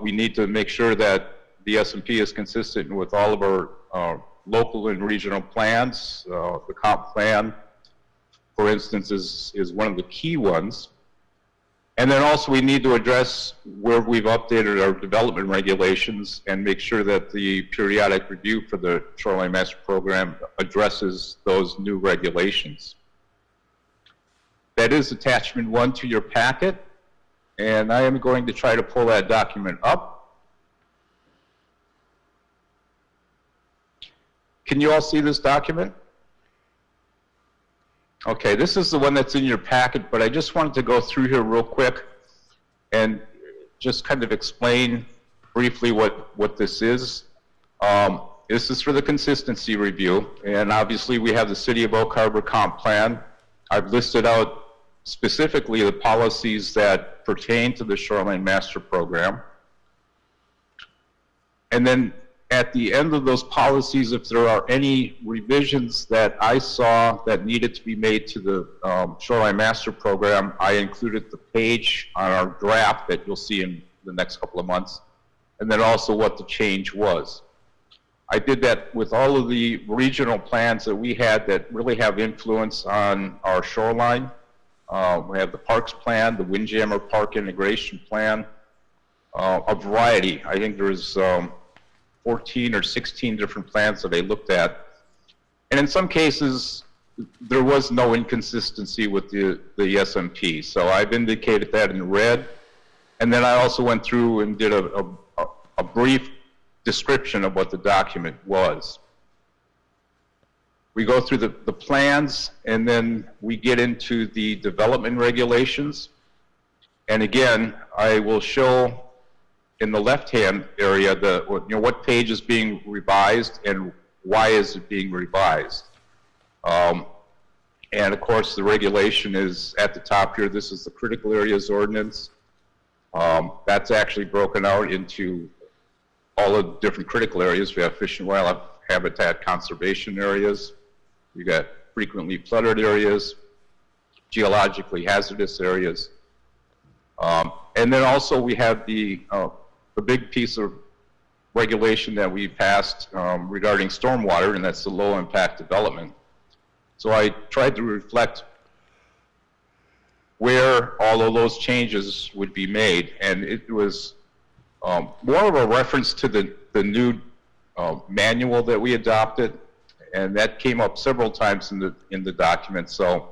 We need to make sure that the SMP is consistent with all of our local and regional plans. The comp plan, for instance, is one of the key ones. And then also we need to address where we've updated our development regulations and make sure that the periodic review for the Shoreline Master Program addresses those new regulations. That is attachment 1 to your packet, and I am going to try to pull that document up. Can you all see this document? Okay, this is the one that's in your packet, but I just wanted to go through here real quick and just kind of explain briefly what this is. This is for the consistency review, and obviously we have the City of Oak Harbor Comp Plan. I've listed out specifically the policies that pertain to the Shoreline Master Program. And then at the end of those policies, if there are any revisions that I saw that needed to be made to the Shoreline Master Program, I included the page on our draft that you'll see in the next couple of months, and then also what the change was. I did that with all of the regional plans that we had that really have influence on our shoreline. We have the Parks Plan, the Windjammer Park Integration Plan, a variety. I think there's 14 or 16 different plans that I looked at. And in some cases, there was no inconsistency with the SMP. So I've indicated that in red. And then I also went through and did a brief description of what the document was. We go through the plans, and then we get into the development regulations. And again, I will show in the left-hand area what page is being revised and why is it being revised. And of course, the regulation is at the top here. This is the critical areas ordinance. That's actually broken out into all the different critical areas. We have fish and wildlife habitat conservation areas. We got frequently flooded areas, geologically hazardous areas. And then also we have the big piece of regulation that we passed regarding stormwater, and that's the low impact development. So I tried to reflect where all of those changes would be made, and it was more of a reference to the new manual that we adopted, and that came up several times in the document. So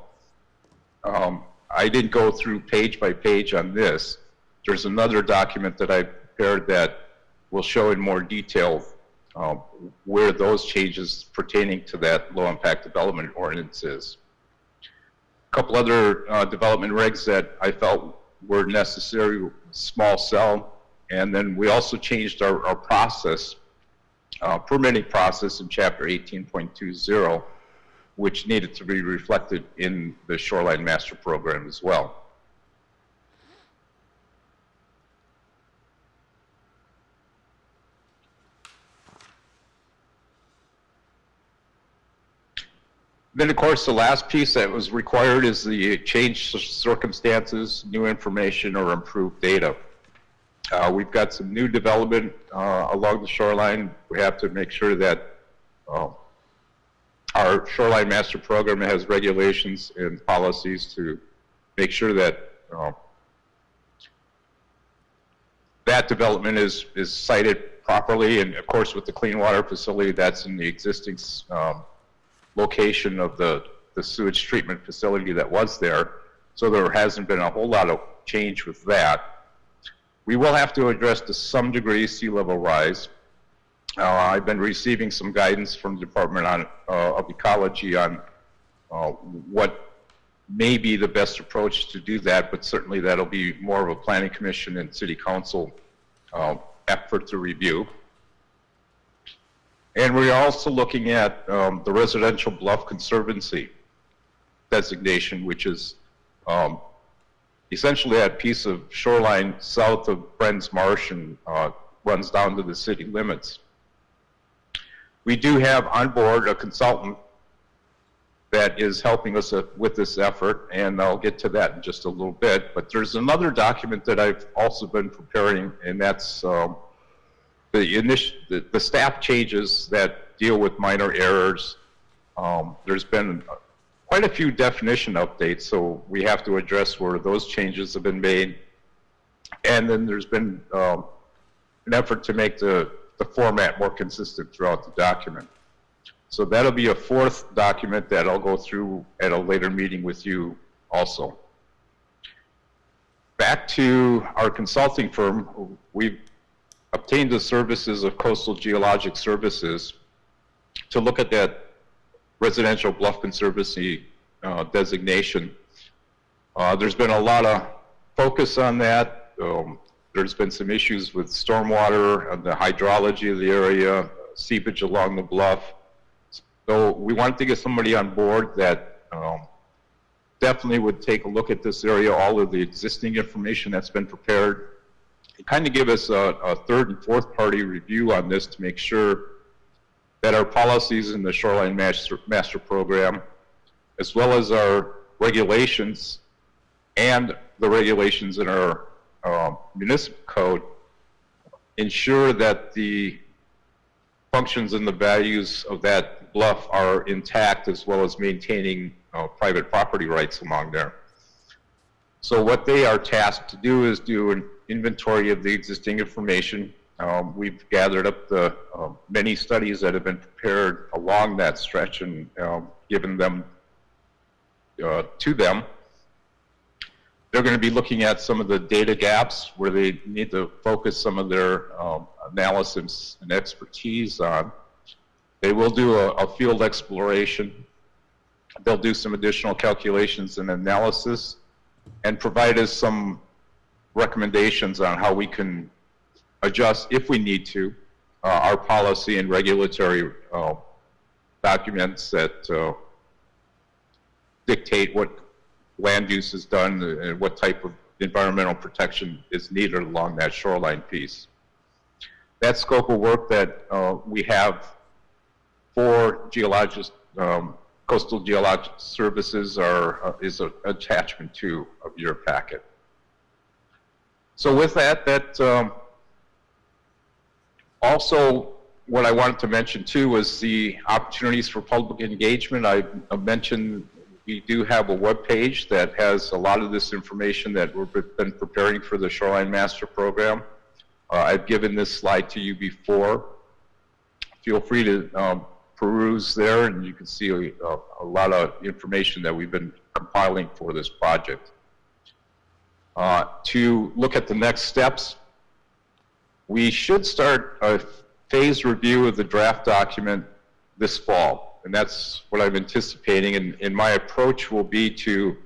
I didn't go through page by page on this. There's another document that I prepared that will show in more detail where those changes pertaining to that low impact development ordinance is. A couple other development regs that I felt were necessary, small cell, and then we also changed our process, permitting process in chapter 18.20, which needed to be reflected in the Shoreline Master Program as well. Then, of course, the last piece that was required is the changed circumstances, new information, or improved data. We've got some new development along the shoreline. We have to make sure that our Shoreline Master Program has regulations and policies to make sure that that development is sited properly. And, of course, with the clean water facility, that's in the existing location of the sewage treatment facility that was there, so there hasn't been a whole lot of change with that. We will have to address to some degree sea level rise. I've been receiving some guidance from the Department of Ecology on what may be the best approach to do that, but certainly that'll be more of a Planning Commission and City Council effort to review. And we're also looking at the Residential Bluff Conservancy designation, which is essentially that piece of shoreline south of Friends Marsh and runs down to the city limits. We do have on board a consultant that is helping us with this effort, and I'll get to that in just a little bit. But there's another document that I've also been preparing, and that's the staff changes that deal with minor errors. There's been quite a few definition updates, so we have to address where those changes have been made. And then there's been an effort to make the format more consistent throughout the document. So that'll be a fourth document that I'll go through at a later meeting with you also. Back to our consulting firm, we've obtained the services of Coastal Geologic Services to look at that Residential Bluff Conservancy designation. There's been a lot of focus on that. There's been some issues with stormwater and the hydrology of the area, seepage along the bluff. So we wanted to get somebody on board that definitely would take a look at this area, all of the existing information that's been prepared, kind of give us a third and fourth party review on this to make sure that our policies in the Shoreline Master Program, as well as our regulations and the regulations in our municipal code, ensure that the functions and the values of that bluff are intact, as well as maintaining private property rights along there. So what they are tasked to do is do an inventory of the existing information. We've gathered up the many studies that have been prepared along that stretch and given them to them. They're going to be looking at some of the data gaps where they need to focus some of their analysis and expertise on. They will do a field exploration. They'll do some additional calculations and analysis and provide us some recommendations on how we can adjust, if we need to, our policy and regulatory documents that dictate what land use is done and what type of environmental protection is needed along that shoreline piece. That scope of work that we have for coastal geologic services is an attachment to of your packet. So with that, also what I wanted to mention too was the opportunities for public engagement. I mentioned we do have a web page that has a lot of this information that we've been preparing for the Shoreline Master Program. I've given this slide to you before. Feel free to peruse there, and you can see a lot of information that we've been compiling for this project. To look at the next steps, we should start a phased review of the draft document this fall, and that's what I'm anticipating. And my approach will be to,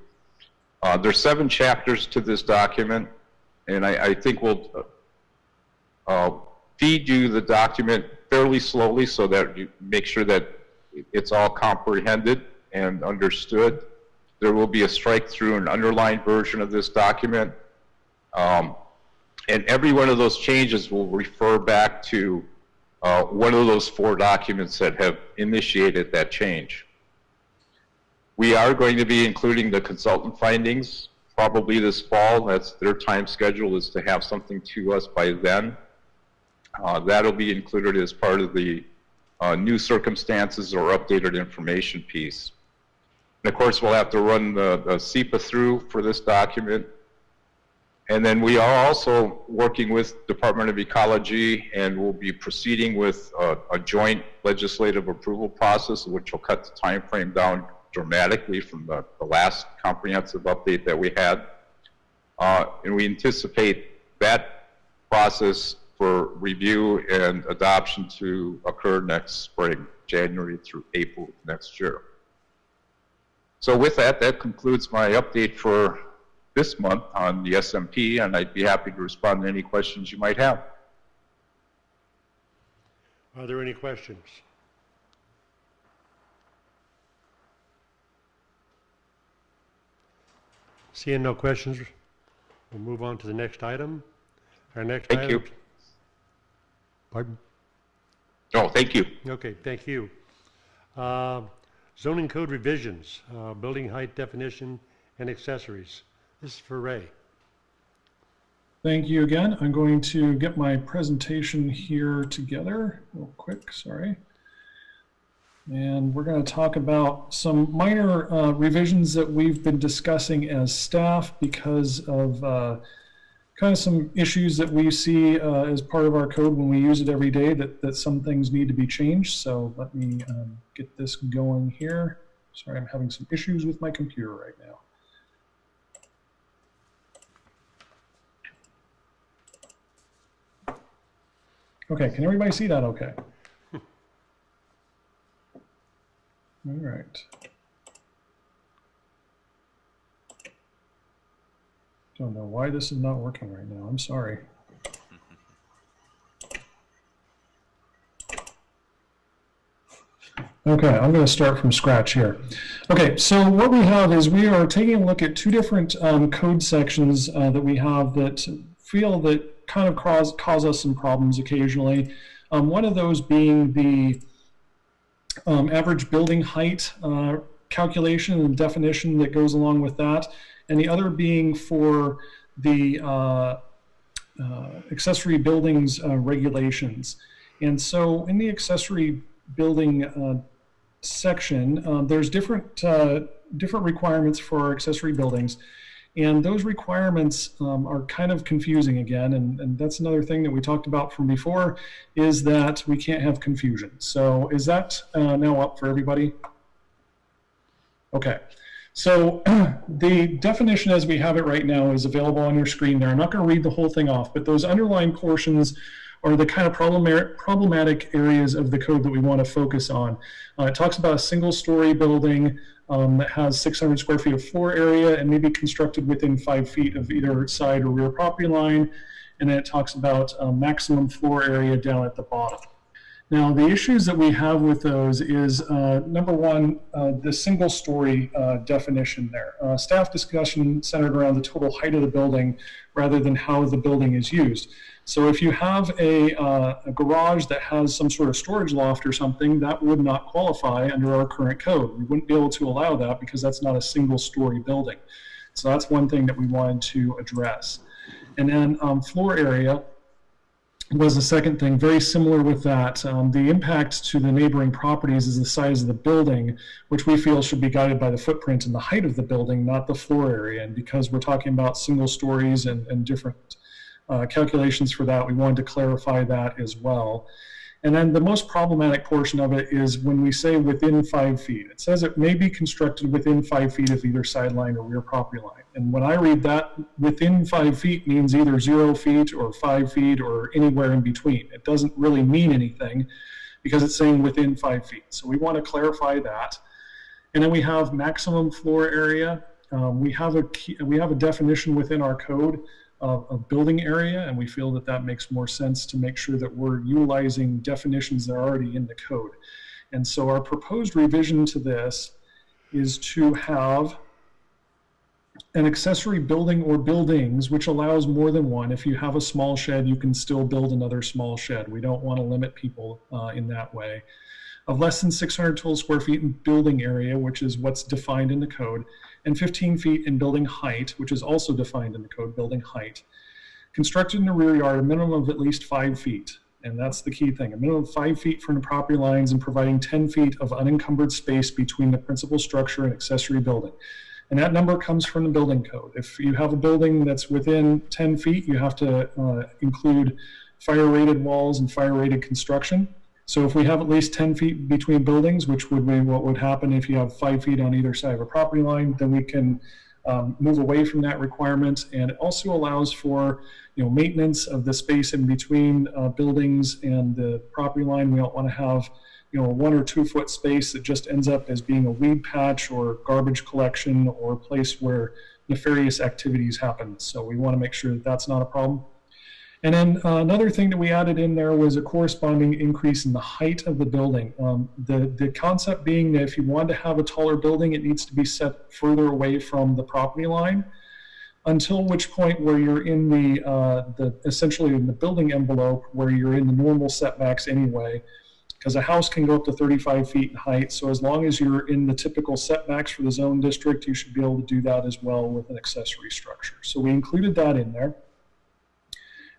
there's 7 chapters to this document, and I think we'll feed you the document fairly slowly so that you make sure that it's all comprehended and understood. There will be a strike through and underlined version of this document. And every one of those changes will refer back to one of those 4 documents that have initiated that change. We are going to be including the consultant findings probably this fall. That's their time schedule, is to have something to us by then. That'll be included as part of the new circumstances or updated information piece. And of course, we'll have to run the SEPA through for this document. And then we are also working with Department of Ecology, and we'll be proceeding with a joint legislative approval process, which will cut the time frame down dramatically from the last comprehensive update that we had. And we anticipate that process for review and adoption to occur next spring, January through April next year. So with that, that concludes my update for this month on the SMP, and I'd be happy to respond to any questions you might have. Are there any questions? Seeing no questions, we'll move on to the next item. Our next Thank item. you. Pardon? No, thank you. Okay, thank you. Zoning code revisions, building height definition and accessories. This is for Ray. Thank you again. I'm going to get my presentation here together real quick, sorry. And we're going to talk about some minor revisions that we've been discussing as staff because of kind of some issues that we see as part of our code when we use it every day, that some things need to be changed. So let me get this going here. Sorry, I'm having some issues with my computer right now. Okay, can everybody see that okay? All right. Don't know why this is not working right now. I'm sorry. Okay, I'm going to start from scratch here. Okay, so what we have is we are taking a look at 2 different code sections that we have that feel that kind of cause us some problems occasionally. One of those being the average building height calculation and definition that goes along with that, and the other being for the accessory buildings regulations. And so in the accessory building section, there's different requirements for accessory buildings, and those requirements are kind of confusing again, and that's another thing that we talked about from before, is that we can't have confusion. So is that now up for everybody? Okay. So the definition as we have it right now is available on your screen there. I'm not going to read the whole thing off, but those underlined portions are the kind of problematic areas of the code that we want to focus on. It talks about a single-story building that has 600 square feet of floor area and may be constructed within 5 feet of either side or rear property line. And then it talks about maximum floor area down at the bottom. Now, the issues that we have with those is, number one, the single-story definition there. Staff discussion centered around the total height of the building rather than how the building is used. So if you have a garage that has some sort of storage loft or something, that would not qualify under our current code. We wouldn't be able to allow that because that's not a single-story building. So that's one thing that we wanted to address. And then floor area was the second thing, very similar with that. The impact to the neighboring properties is the size of the building, which we feel should be guided by the footprint and the height of the building, not the floor area. And because we're talking about single stories and different calculations for that, we wanted to clarify that as well. And then the most problematic portion of it is when we say within 5 feet. It says it may be constructed within 5 feet of either sideline or rear property line. And when I read that, within 5 feet means either 0 feet or 5 feet or anywhere in between. It doesn't really mean anything because it's saying within 5 feet. So we want to clarify that. And then we have maximum floor area. We have a definition within our code of building area, and we feel that that makes more sense to make sure that we're utilizing definitions that are already in the code. And so our proposed revision to this is to have an accessory building or buildings, which allows more than one. If you have a small shed, you can still build another small shed. We don't want to limit people in that way. Of less than 600 total square feet in building area, which is what's defined in the code, and 15 feet in building height, which is also defined in the code, building height. Constructed in the rear yard, a minimum of at least 5 feet. And that's the key thing, a minimum of 5 feet from the property lines and providing 10 feet of unencumbered space between the principal structure and accessory building. And that number comes from the building code. If you have a building that's within 10 feet, you have to include fire-rated walls and fire-rated construction. So if we have at least 10 feet between buildings, which would be what would happen if you have 5 feet on either side of a property line, then we can move away from that requirement. And it also allows for maintenance of the space in between buildings and the property line. We don't want to have a 1 or 2 foot space that just ends up as being a weed patch or garbage collection or a place where nefarious activities happen. So we want to make sure that that's not a problem. And then another thing that we added in there was a corresponding increase in the height of the building. The concept being that if you want to have a taller building, it needs to be set further away from the property line, until which point where you're in the essentially in the building envelope where you're in the normal setbacks anyway, because a house can go up to 35 feet in height. So as long as you're in the typical setbacks for the zone district, you should be able to do that as well with an accessory structure. So we included that in there.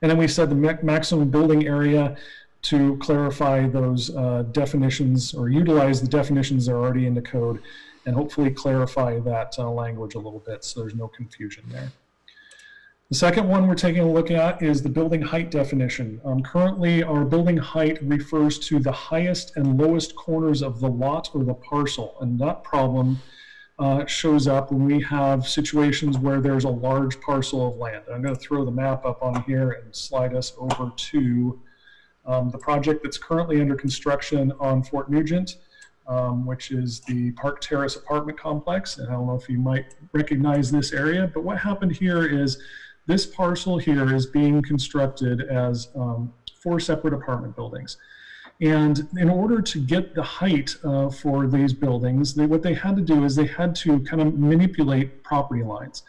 And then we said the maximum building area to clarify those definitions or utilize the definitions that are already in the code and hopefully clarify that language a little bit so there's no confusion there. The second one we're taking a look at is the building height definition. Currently, our building height refers to the highest and lowest corners of the lot or the parcel, and that problem shows up when we have situations where there's a large parcel of land. I'm going to throw the map up on here and slide us over to the project that's currently under construction on Fort Nugent, which is the Park Terrace apartment complex. And I don't know if you might recognize this area, but what happened here is this parcel here is being constructed as 4 separate apartment buildings. And in order to get the height for these buildings, what they had to do is they had to kind of manipulate property lines.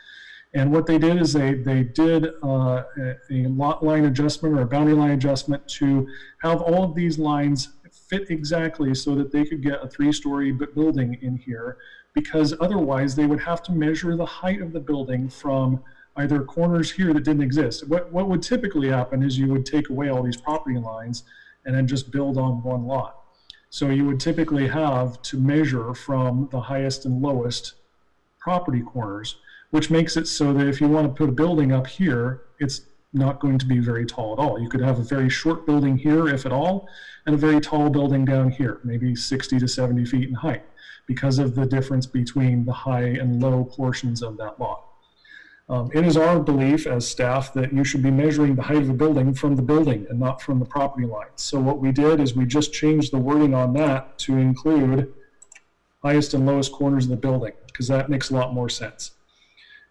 And what they did is they did a lot line adjustment or a boundary line adjustment to have all of these lines fit exactly so that they could get a 3-story building in here, because otherwise they would have to measure the height of the building from either corners here that didn't exist. What would typically happen is you would take away all these property lines and then just build on one lot. So you would typically have to measure from the highest and lowest property corners, which makes it so that if you want to put a building up here, it's not going to be very tall at all. You could have a very short building here, if at all, and a very tall building down here, maybe 60 to 70 feet in height, because of the difference between the high and low portions of that lot. It is our belief as staff that you should be measuring the height of a building from the building and not from the property line. So what we did is we just changed the wording on that to include highest and lowest corners of the building, because that makes a lot more sense.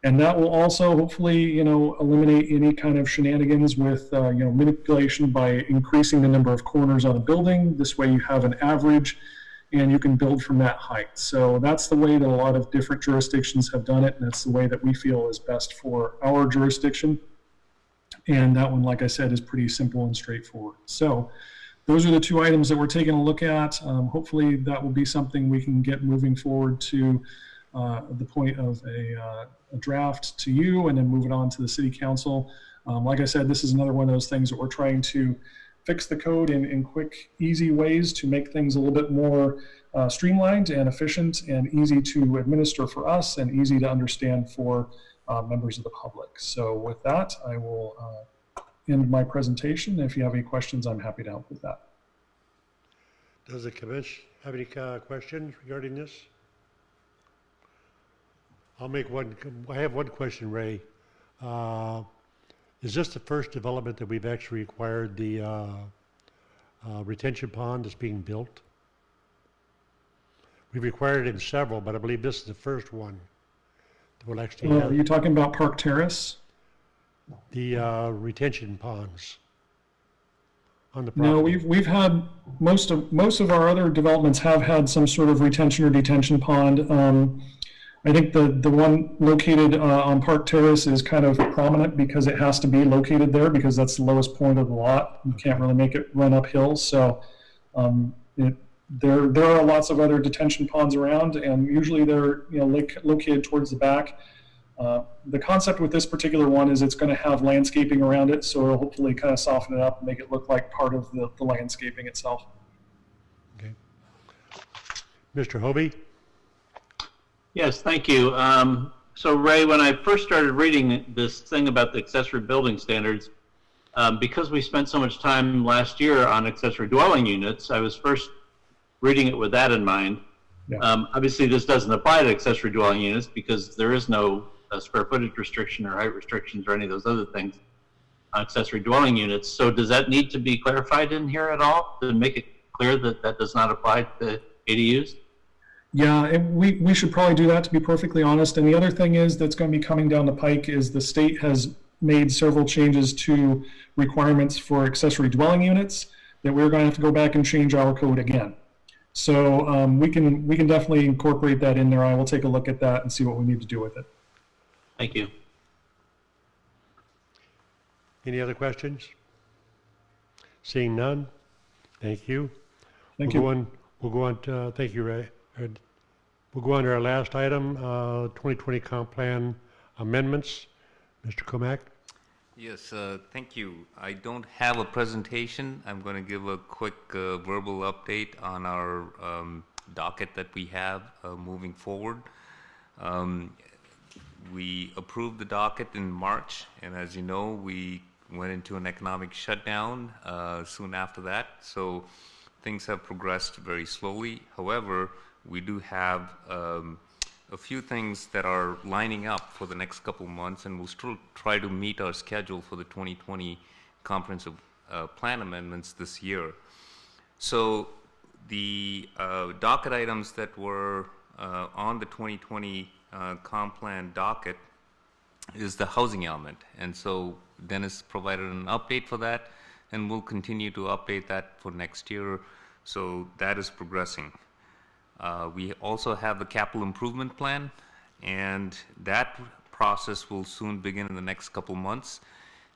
And that will also hopefully, eliminate any kind of shenanigans with, manipulation by increasing the number of corners on a building. This way you have an average and you can build from that height. So that's the way that a lot of different jurisdictions have done it, and that's the way that we feel is best for our jurisdiction. And that one, like I said, is pretty simple and straightforward. So those are the 2 items that we're taking a look at. Hopefully that will be something we can get moving forward to the point of a draft to you and then move it on to the city council. Like I said, this is another one of those things that we're trying to fix the code in quick, easy ways to make things a little bit more streamlined and efficient and easy to administer for us and easy to understand for members of the public. So with that, I will end my presentation. If you have any questions, I'm happy to help with that. Does the commission have any questions regarding this? I have one question, Ray. Is this the first development that we've actually required the retention pond that's being built? We've required it in several, but I believe this is the first one that will actually Are have you talking about Park Terrace? the retention ponds on the property. No, we've had most of our other developments have had some sort of retention or detention pond. I think the one located on Park Terrace is kind of prominent because it has to be located there because that's the lowest point of the lot. You can't really make it run uphill. So there are lots of other detention ponds around, and usually they're located towards the back. The concept with this particular one is it's going to have landscaping around it, so it'll hopefully kind of soften it up and make it look like part of the landscaping itself. Okay. Mr. Hobie? Yes, thank you. So Ray, when I first started reading this thing about the accessory building standards, because we spent so much time last year on accessory dwelling units, I was first reading it with that in mind. Yeah. Obviously, this doesn't apply to accessory dwelling units because there is no square footage restriction or height restrictions or any of those other things on accessory dwelling units. So does that need to be clarified in here at all to make it clear that that does not apply to ADUs? Yeah, and we should probably do that, to be perfectly honest. And the other thing is that's going to be coming down the pike is the state has made several changes to requirements for accessory dwelling units that we're going to have to go back and change our code again. So we can definitely incorporate that in there. I will take a look at that and see what we need to do with it. Thank you. Any other questions? Seeing none, thank you. Thank you. We'll go on to, thank you, Ray. We'll go on to our last item, 2020 comp plan amendments. Mr. Comack? Yes, thank you. I don't have a presentation. I'm going to give a quick verbal update on our docket that we have moving forward. We approved the docket in March, and as you know, we went into an economic shutdown soon after that, so things have progressed very slowly. However, we do have a few things that are lining up for the next couple of months, and we'll still try to meet our schedule for the 2020 comprehensive plan amendments this year. So the docket items that were on the 2020 comp plan docket is the housing element, and so Dennis provided an update for that, and we'll continue to update that for next year. So that is progressing. We also have the capital improvement plan, and that process will soon begin in the next couple months.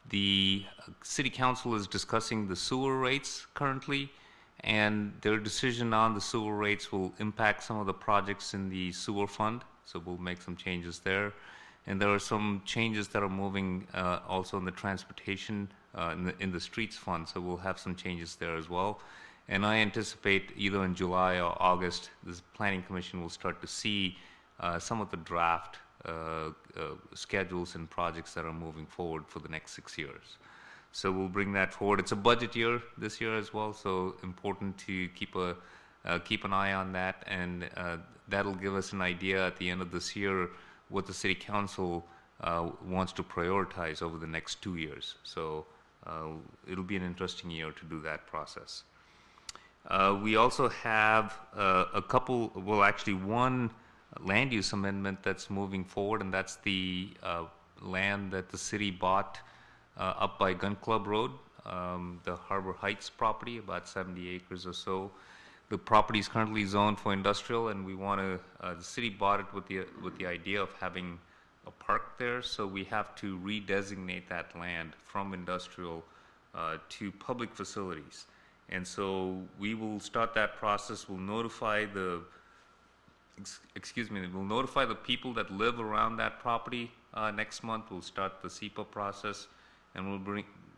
The city council is discussing the sewer rates currently, and their decision on the sewer rates will impact some of the projects in the sewer fund, so we'll make some changes there. And there are some changes that are moving also in the transportation, in the streets fund, so we'll have some changes there as well. And I anticipate either in July or August, this planning commission will start to see some of the draft schedules and projects that are moving forward for the next 6 years. So we'll bring that forward. It's a budget year this year as well, so important to keep an eye on that, and that'll give us an idea at the end of this year what the city council wants to prioritize over the next 2 years. So it'll be an interesting year to do that process. We also have one land use amendment that's moving forward, and that's the land that the city bought up by Gun Club Road, the Harbor Heights property, about 70 acres or so. The property is currently zoned for industrial, and we want to. The city bought it with the idea of having a park there, so we have to redesignate that land from industrial to public facilities. And so we will start that process. We'll notify the we'll notify the people that live around that property next month. We'll start the SEPA process, and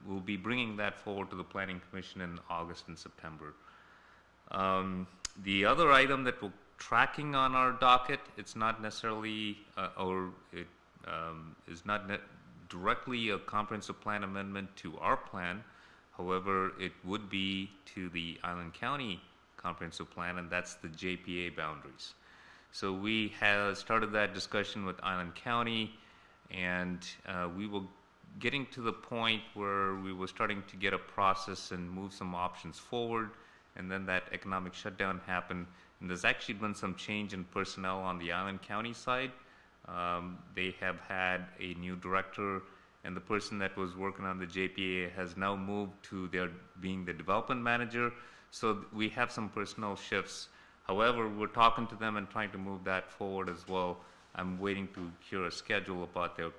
we'll be bringing that forward to the Planning Commission in August and September. The other item that we're tracking on our docket, it's not necessarily, is not directly a comprehensive plan amendment to our plan. However, it would be to the Island County comprehensive plan, and that's the JPA boundaries. So we have started that discussion with Island County, and we were getting to the point where we were starting to get a process and move some options forward, and then that economic shutdown happened, and there's actually been some change in personnel on the Island County side. They have had a new director, and the person that was working on the JPA has now moved to being the development manager. So we have some personnel shifts. However, we're talking to them and trying to move that forward as well. I'm waiting to hear a schedule about their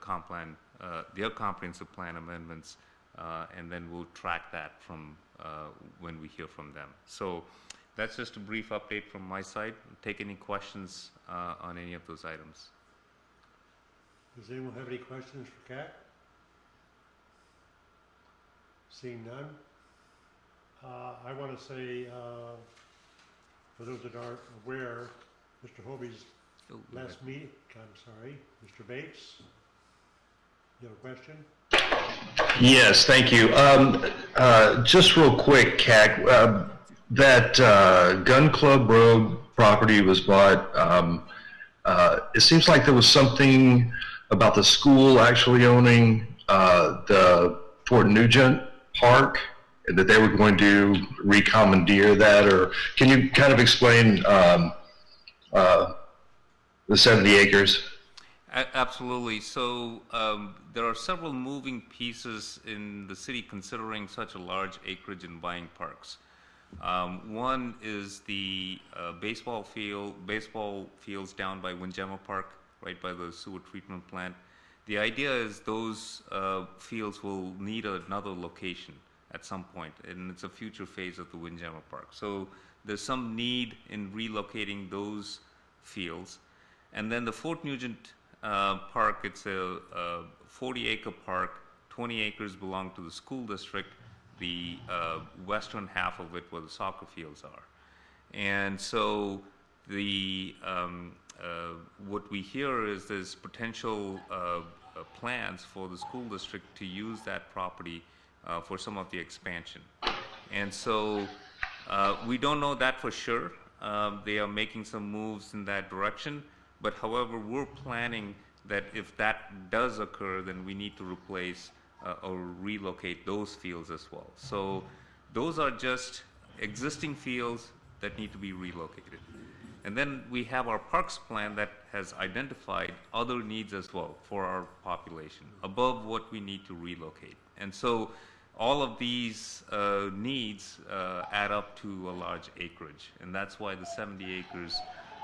comprehensive plan amendments, and then we'll track that from when we hear from them. So that's just a brief update from my side. Take any questions on any of those items. Does anyone have any questions for Kat? Seeing none, I want to say, for those that aren't aware, Mr. Hobie's last meeting, Mr. Bates, you have a question? Yes, thank you. Just real quick, Kat, that Gun Club Road property was bought. It seems like there was something about the school actually owning the Fort Nugent Park, that they were going to recommandeer that, or can you kind of explain the 70 acres? Absolutely. So there are several moving pieces in the city considering such a large acreage in buying parks. One is the baseball fields down by Windjammer Park, right by the sewer treatment plant. The idea is those fields will need another location at some point, and it's a future phase of the Windjammer Park. So there's some need in relocating those fields. And then the Fort Nugent Park, it's a 40-acre park. 20 acres belong to the school district, the western half of it where the soccer fields are. And so the what we hear is there's potential plans for the school district to use that property for some of the expansion. And so we don't know that for sure. They are making some moves in that direction. But however, we're planning that if that does occur, then we need to replace or relocate those fields as well. So those are just existing fields that need to be relocated. And then we have our parks plan that has identified other needs as well for our population above what we need to relocate. And so all of these needs add up to a large acreage. And that's why the 70 acres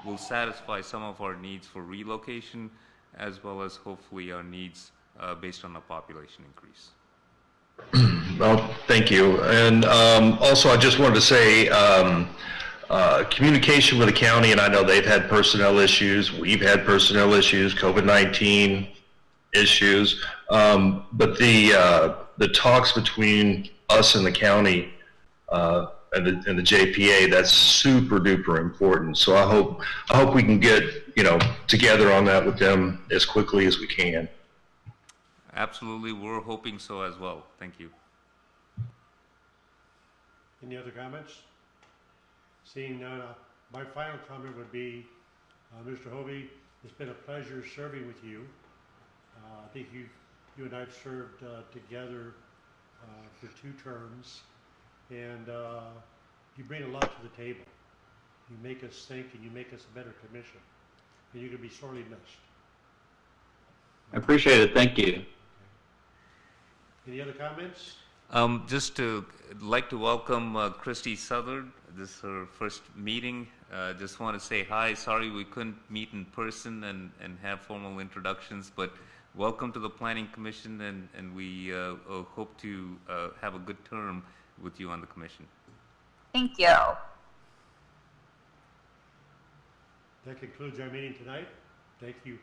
will satisfy some of our needs for relocation, as well as hopefully our needs based on our population increase. Well, thank you. And also, I just wanted to say, communication with the county, and I know they've had personnel issues, we've had personnel issues, COVID-19 issues, but the talks between us and the county and the JPA, that's super duper important. So I hope we can get, together on that with them as quickly as we can. Absolutely, we're hoping so as well. Thank you. Any other comments? Seeing none, my final comment would be, Mr. Hovey, it's been a pleasure serving with you. I think you and I have served together for 2 terms, and you bring a lot to the table. You make us think, and you make us a better commission, and you're going to be sorely missed. I appreciate it. Thank you. Any other comments? Just to like to welcome Christy Southard. This is her first meeting. Just want to say hi. Sorry we couldn't meet in person and have formal introductions, but welcome to the Planning Commission, and we hope to have a good term with you on the commission. Thank you. That concludes our meeting tonight. Thank you.